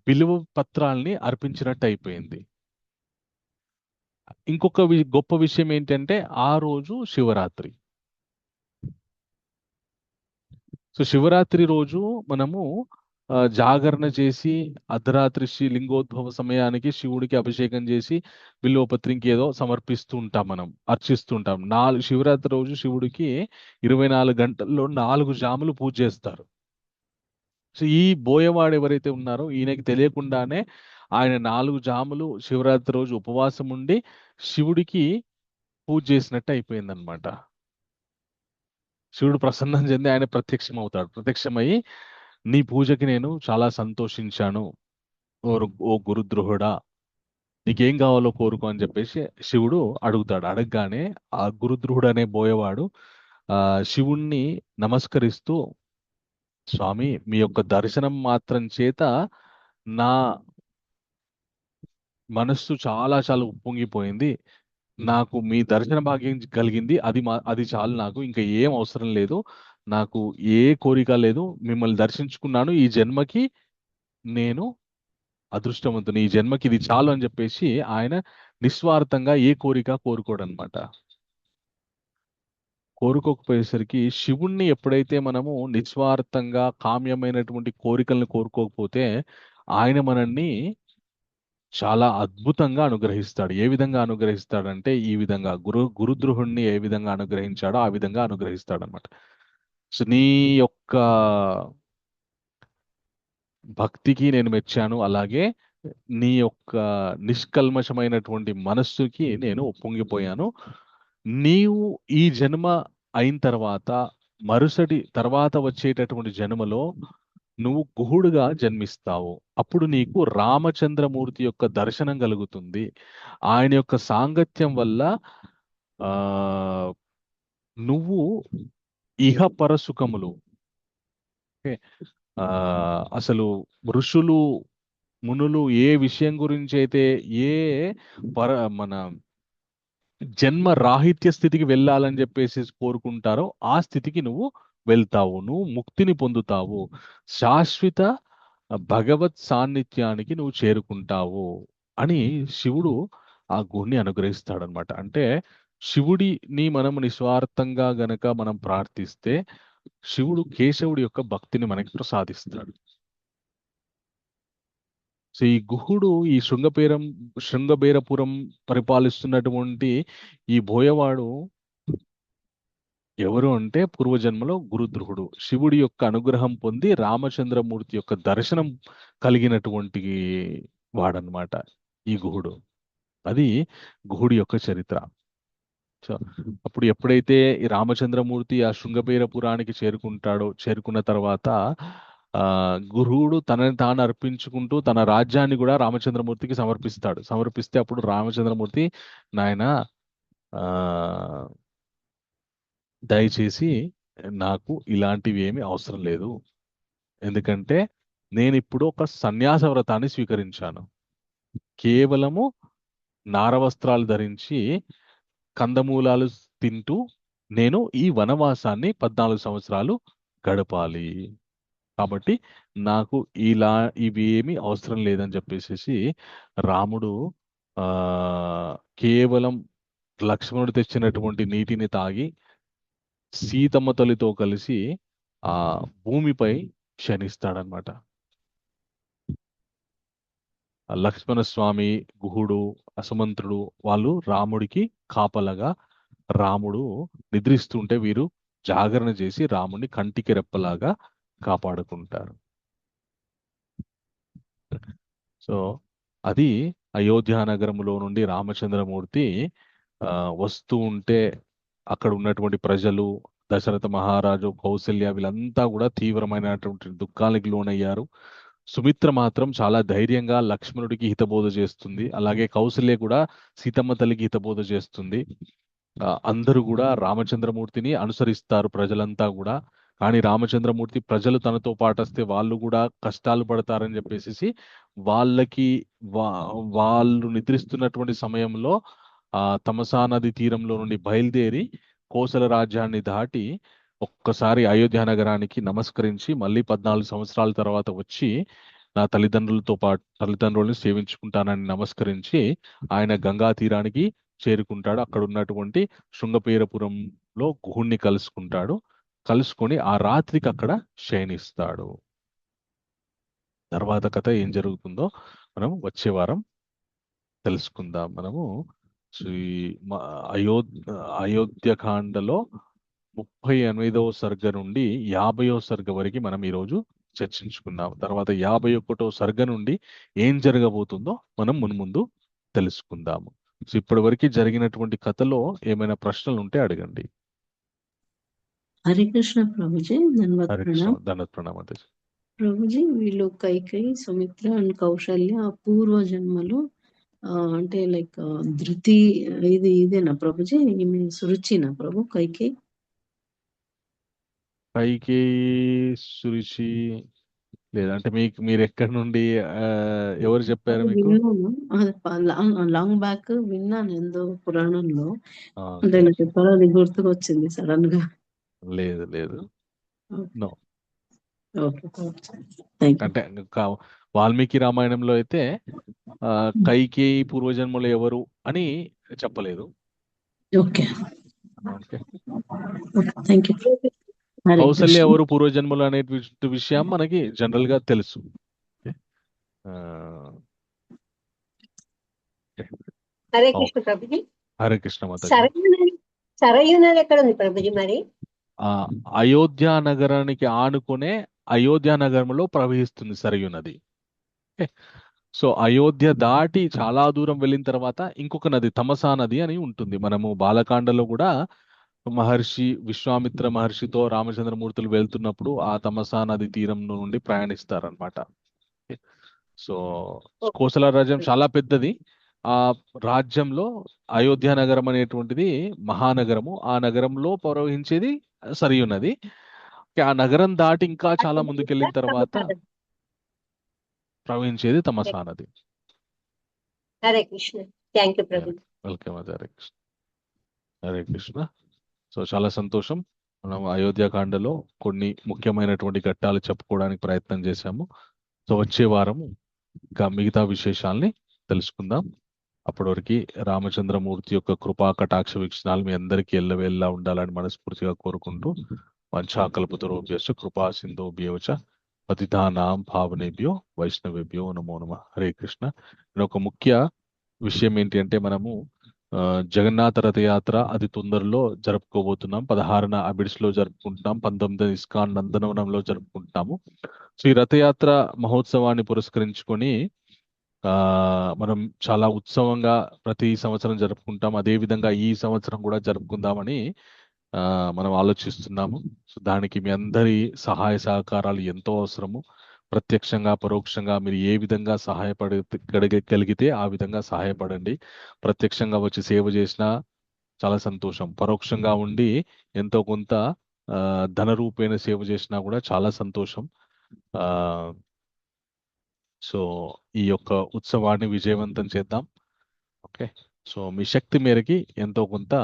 బిల్వ పత్రాల్ని అర్పించినట్టు అయిపోయింది. ఇంకొక గొప్ప విషయం ఏంటంటే, ఆ రోజు శివరాత్రి. సో శివరాత్రి రోజు మనము జాగరణ చేసి అర్ధరాత్రి లింగోద్భవ సమయానికి శివుడికి అభిషేకం చేసి బిల్వపత్రి ఇంకేదో సమర్పిస్తూ ఉంటాం, మనం అర్చిస్తుంటాం. శివరాత్రి రోజు శివుడికి 24 గంటల్లో 4 జాములు పూజ చేస్తారు. సో ఈ బోయవాడు ఎవరైతే ఉన్నారో ఈయనకి తెలియకుండానే ఆయన 4 జాములు శివరాత్రి రోజు ఉపవాసం ఉండి శివుడికి పూజ చేసినట్టు అయిపోయిందనమాట. శివుడు ప్రసన్నం చెంది ఆయన ప్రత్యక్షమవుతాడు. ప్రత్యక్షమై, నీ పూజకి నేను చాలా సంతోషించాను, ఓ గురుద్రోహుడా, నీకేం కావాలో కోరుకో అని చెప్పేసి శివుడు అడుగుతాడు. అడగగానే ఆ గురుద్రోహుడు అనే బోయవాడు శివుణ్ణి నమస్కరిస్తూ, స్వామి మీ యొక్క దర్శనం మాత్రం చేత నా మనస్సు చాలా చాలా ఉప్పొంగిపోయింది, నాకు మీ దర్శన భాగ్యం కలిగింది, అది చాలు, నాకు ఇంకా ఏం అవసరం లేదు, నాకు ఏ కోరిక లేదు, మిమ్మల్ని దర్శించుకున్నాను, ఈ జన్మకి నేను అదృష్టవంతుని, ఈ జన్మకి ఇది చాలు అని చెప్పేసి ఆయన నిస్వార్థంగా ఏ కోరిక కోరుకోడనమాట. కోరుకోకపోయేసరికి శివుణ్ణి ఎప్పుడైతే మనము నిస్వార్థంగా కామ్యమైనటువంటి కోరికలను కోరుకోకపోతే ఆయన మనల్ని చాలా అద్భుతంగా అనుగ్రహిస్తాడు. ఏ విధంగా అనుగ్రహిస్తాడంటే, ఈ విధంగా గురుద్రోహుణ్ణి ఏ విధంగా అనుగ్రహించాడో ఆ విధంగా అనుగ్రహిస్తాడు అనమాట. సో నీ యొక్క భక్తికి నేను మెచ్చాను, అలాగే నీ యొక్క నిష్కల్మషమైనటువంటి మనస్సుకి నేను పొంగిపోయాను. నీవు ఈ జన్మ అయిన తర్వాత మరుసటి తర్వాత వచ్చేటటువంటి జన్మలో నువ్వు గుహుడుగా జన్మిస్తావు. అప్పుడు నీకు రామచంద్రమూర్తి యొక్క దర్శనం కలుగుతుంది. ఆయన యొక్క సాంగత్యం వల్ల ఆ నువ్వు ఇహ పరసుఖములు, ఓకే, ఆ అసలు ఋషులు మునులు ఏ విషయం గురించి అయితే ఏ పర మన జన్మ రాహిత్య స్థితికి వెళ్ళాలని చెప్పేసి కోరుకుంటారో ఆ స్థితికి నువ్వు వెళ్తావు, నువ్వు ముక్తిని పొందుతావు, శాశ్వత భగవత్ సాన్నిధ్యానికి నువ్వు చేరుకుంటావు అని శివుడు ఆ గుణ్ణి అనుగ్రహిస్తాడనమాట. అంటే శివుడిని మనం నిస్వార్థంగా గనక మనం ప్రార్థిస్తే శివుడు కేశవుడి యొక్క భక్తిని మనకి ప్రసాదిస్తాడు. సో ఈ గుహుడు ఈ శృంగబేరపురం పరిపాలిస్తున్నటువంటి ఈ బోయవాడు ఎవరు అంటే పూర్వజన్మలో గురుద్రుహుడు, శివుడి యొక్క అనుగ్రహం పొంది రామచంద్రమూర్తి యొక్క దర్శనం కలిగినటువంటి వాడనమాట ఈ గుహుడు. అది గుహుడి యొక్క చరిత్ర. సో అప్పుడు ఎప్పుడైతే ఈ రామచంద్రమూర్తి ఆ శృంగబేరపురానికి చేరుకున్న తర్వాత ఆ గురువుడు తనని తాను అర్పించుకుంటూ తన రాజ్యాన్ని కూడా రామచంద్రమూర్తికి సమర్పిస్తే అప్పుడు రామచంద్రమూర్తి, నాయన ఆ దయచేసి నాకు ఇలాంటివి ఏమీ అవసరం లేదు, ఎందుకంటే నేను ఇప్పుడు ఒక సన్యాస వ్రతాన్ని స్వీకరించాను. కేవలము నారవస్త్రాలు ధరించి కందమూలాలు తింటూ నేను ఈ వనవాసాన్ని 14 సంవత్సరాలు గడపాలి. కాబట్టి నాకు ఇవి ఏమీ అవసరం లేదని చెప్పేసి రాముడు ఆ కేవలం లక్ష్మణుడు తెచ్చినటువంటి నీటిని తాగి సీతమ్మ తల్లితో కలిసి ఆ భూమిపై శయనిస్తాడనమాట. లక్ష్మణ స్వామి, గుహుడు, అసమంత్రుడు వాళ్ళు రాముడికి కాపలగా, రాముడు నిద్రిస్తుంటే వీరు జాగరణ చేసి రాముడిని కంటికి రెప్పలాగా కాపాడుకుంటారు. సో అది అయోధ్య నగరంలో నుండి రామచంద్రమూర్తి వస్తూ ఉంటే అక్కడ ఉన్నటువంటి ప్రజలు, దశరథ మహారాజు, కౌసల్య వీళ్ళంతా కూడా తీవ్రమైనటువంటి దుఃఖానికి లోనయ్యారు. సుమిత్ర మాత్రం చాలా ధైర్యంగా లక్ష్మణుడికి హితబోధ చేస్తుంది. అలాగే కౌసల్య కూడా సీతమ్మ తల్లికి హితబోధ చేస్తుంది. అందరూ కూడా రామచంద్రమూర్తిని అనుసరిస్తారు ప్రజలంతా కూడా. కానీ రామచంద్రమూర్తి ప్రజలు తనతో పాటొస్తే వాళ్ళు కూడా కష్టాలు పడతారని చెప్పేసి వాళ్ళు నిద్రిస్తున్నటువంటి సమయంలో తమసా నది తీరంలో నుండి బయలుదేరి కోసల రాజ్యాన్ని దాటి ఒక్కసారి అయోధ్య నగరానికి నమస్కరించి మళ్ళీ 14 సంవత్సరాల తర్వాత వచ్చి నా తల్లిదండ్రుల్ని సేవించుకుంటానని నమస్కరించి ఆయన గంగా తీరానికి చేరుకుంటాడు. అక్కడ ఉన్నటువంటి శృంగపేరపురంలో గుహుణ్ణి కలుసుకొని ఆ రాత్రికి అక్కడ శయనిస్తాడు. తర్వాత కథ ఏం జరుగుతుందో మనం వచ్చే వారం తెలుసుకుందాం. మనము అయోధ్యకాండలో 38వ సర్గ నుండి 50వ సర్గ వరకు మనం ఈరోజు చర్చించుకుందాం. తర్వాత 51వ సర్గ నుండి ఏం జరగబోతుందో మనం మున్ముందు తెలుసుకుందాము. సో ఇప్పటి వరకు జరిగినటువంటి కథలో ఏమైనా ప్రశ్నలు ఉంటే అడగండి. హరే కృష్ణ ప్రభుజీ, ధన్యవాద హరే కృష్ణ, ప్రణామ్. ధన్యవాద ప్రణామం. ప్రభుజీ, వీళ్ళు కైకేయి, సుమిత్ర అండ్ కౌశల్య పూర్వ జన్మలో అంటే లైక్ ధృతి ఇదేనా ప్రభుజీ? ఈమె సురుచినా ప్రభు కైకేయి? సురుచి లేదంటే మీరు ఎక్కడి నుండి ఎవరు చెప్పారు మీకు? విన్నాను, లాంగ్ బ్యాక్ విన్నాను ఎంతో పురాణంలో. అంటే నాకు ఎప్పుడో అది గుర్తుకొచ్చింది సడన్ గా. లేదు నో. అంటే వాల్మీకి రామాయణంలో అయితే కైకేయి పూర్వజన్మలు ఎవరు అని చెప్పలేదు. ఓకే, కౌసల్య ఎవరు పూర్వజన్మలు అనే విషయం మనకి జనరల్ గా తెలుసు. హరే కృష్ణ ప్రభుజీ. హరే కృష్ణ మాత. సరయూ నది ఎక్కడ ఉంది ప్రభుజీ? మరి అయోధ్య నగరానికి ఆనుకునే అయోధ్య నగరంలో ప్రవహిస్తుంది సరయూ నది. సో అయోధ్య దాటి చాలా దూరం వెళ్ళిన తర్వాత ఇంకొక నది తమసా నది అని ఉంటుంది. మనము బాలకాండలో కూడా విశ్వామిత్ర మహర్షితో రామచంద్రమూర్తులు వెళ్తున్నప్పుడు ఆ తమసా నది తీరం నుండి ప్రయాణిస్తారనమాట. సో కోసల రాజ్యం చాలా పెద్దది. ఆ రాజ్యంలో అయోధ్య నగరం అనేటువంటిది మహానగరము. ఆ నగరంలో ప్రవహించేది సరియు నది. ఆ నగరం దాటి ఇంకా చాలా ముందుకెళ్ళిన తర్వాత ప్రవహించేది తమసా నది. Hare Krishna. Thank you Prabhuji. Welcome. Hare Krishna. Hare Krishna. So చాలా సంతోషం. మనం అయోధ్యకాండలో కొన్ని ముఖ్యమైనటువంటి ఘట్టాలు చెప్పుకోవడానికి ప్రయత్నం చేశాము. సో వచ్చే వారం ఇంకా మిగతా విశేషాల్ని తెలుసుకుందాం. అప్పటి వరకు రామచంద్రమూర్తి యొక్క కృపా కటాక్ష వీక్షణాలు మీ అందరికీ ఎల్లవేళ్ళ ఉండాలని మనస్ఫూర్తిగా కోరుకుంటూ, వంచాకల్పతరుభ్యశ్చ కృపా సింధుభ్యో చ పతితానాం పావనేభ్యో వైష్ణవేభ్యో నమో నమః. హరే కృష్ణ. ఒక ముఖ్య విషయం ఏంటి అంటే, మనము జగన్నాథ రథయాత్ర అతి తొందరలో జరుపుకోబోతున్నాం. 16న అబిడ్స్ లో జరుపుకుంటున్నాం, 19 ఇస్కాన్ నందనవనంలో జరుపుకుంటున్నాము. సో ఈ రథయాత్ర మహోత్సవాన్ని పురస్కరించుకొని మనం చాలా ఉత్సవంగా ప్రతి సంవత్సరం జరుపుకుంటాం. అదే విధంగా ఈ సంవత్సరం కూడా జరుపుకుందామని మనం ఆలోచిస్తున్నాము. సో దానికి మీ అందరి సహాయ సహకారాలు ఎంతో అవసరము. ప్రత్యక్షంగా పరోక్షంగా మీరు ఏ విధంగా సహాయపడగలిగితే ఆ విధంగా సహాయపడండి. ప్రత్యక్షంగా వచ్చి సేవ చేసినా చాలా సంతోషం. పరోక్షంగా ఉండి ఎంతో కొంత ధన రూపేణ సేవ చేసినా కూడా చాలా సంతోషం. సో ఈ యొక్క ఉత్సవాన్ని విజయవంతం చేద్దాం. ఓకే. సో మీ శక్తి మేరకి ఎంతో కొంత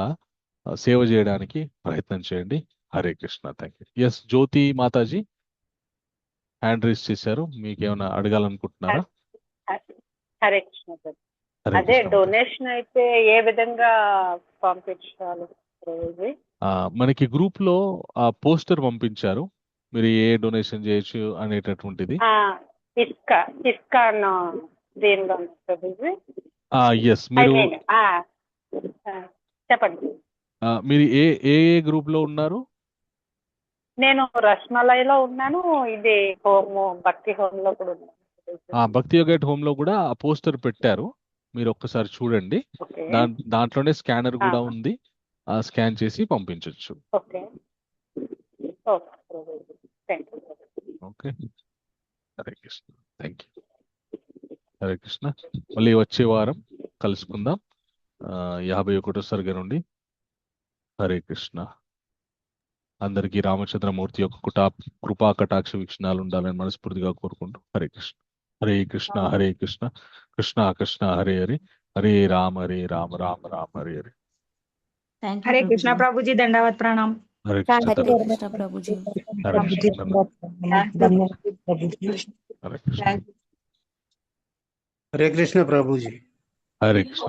సేవ చేయడానికి ప్రయత్నం చేయండి. Hare Krishna. Thank you. Yes Jyoti మాతాజీ హ్యాండ్ రైజ్ చేశారు. మీకు ఏమైనా అడగాలనుకుంటున్నారా? హరే కృష్ణ సార్. హరే అదే కృష్ణ. డొనేషన్ అయితే ఏ విధంగా పంపించాలి రోజు? మనకి గ్రూప్ లో ఆ పోస్టర్ పంపించారు, మీరు ఏ డొనేషన్ చేయొచ్చు అనేటటువంటిది. ఇస్కాన్ దీనిలో ప్రభుజీ. ఎస్ మీరు చెప్పండి. మీరు ఏ ఏ గ్రూప్ లో ఉన్నారు? నేను రస్మలైలో ఉన్నాను. ఇది హోమ్ భక్తి హోమ్ లో కూడా ఉన్నాను. భక్తి యోగైట్ హోమ్ లో కూడా ఆ పోస్టర్ పెట్టారు, మీరు ఒక్కసారి చూడండి. ఓకే. దాంట్లోనే స్కానర్ కూడా ఉంది, స్కాన్ చేసి పంపించవచ్చు. Okay. Okay Prabhuji. Thank you. Okay. Hare Krishna. Thank you. Hare Krishna. మళ్ళీ వచ్చే వారం కలుసుకుందాం 51వ సర్గ నుండి. హరే కృష్ణ. అందరికీ రామచంద్రమూర్తి యొక్క కృపా కటాక్ష వీక్షణాలు ఉండాలని మనస్ఫూర్తిగా కోరుకుంటూ హరే కృష్ణ. హరే కృష్ణ హరే కృష్ణ కృష్ణ కృష్ణ హరే హరే, హరే రామ రామ రామ హరే హరే. హరే కృష్ణ ప్రభుజీ. దండవత్ ప్రణాం. హరే కృష్ణ. హరే కృష్ణ ప్రభుజీ. హరే కృష్ణ. హరే కృష్ణ. హరే కృష్ణ ప్రభుజీ. హరే కృష్ణ.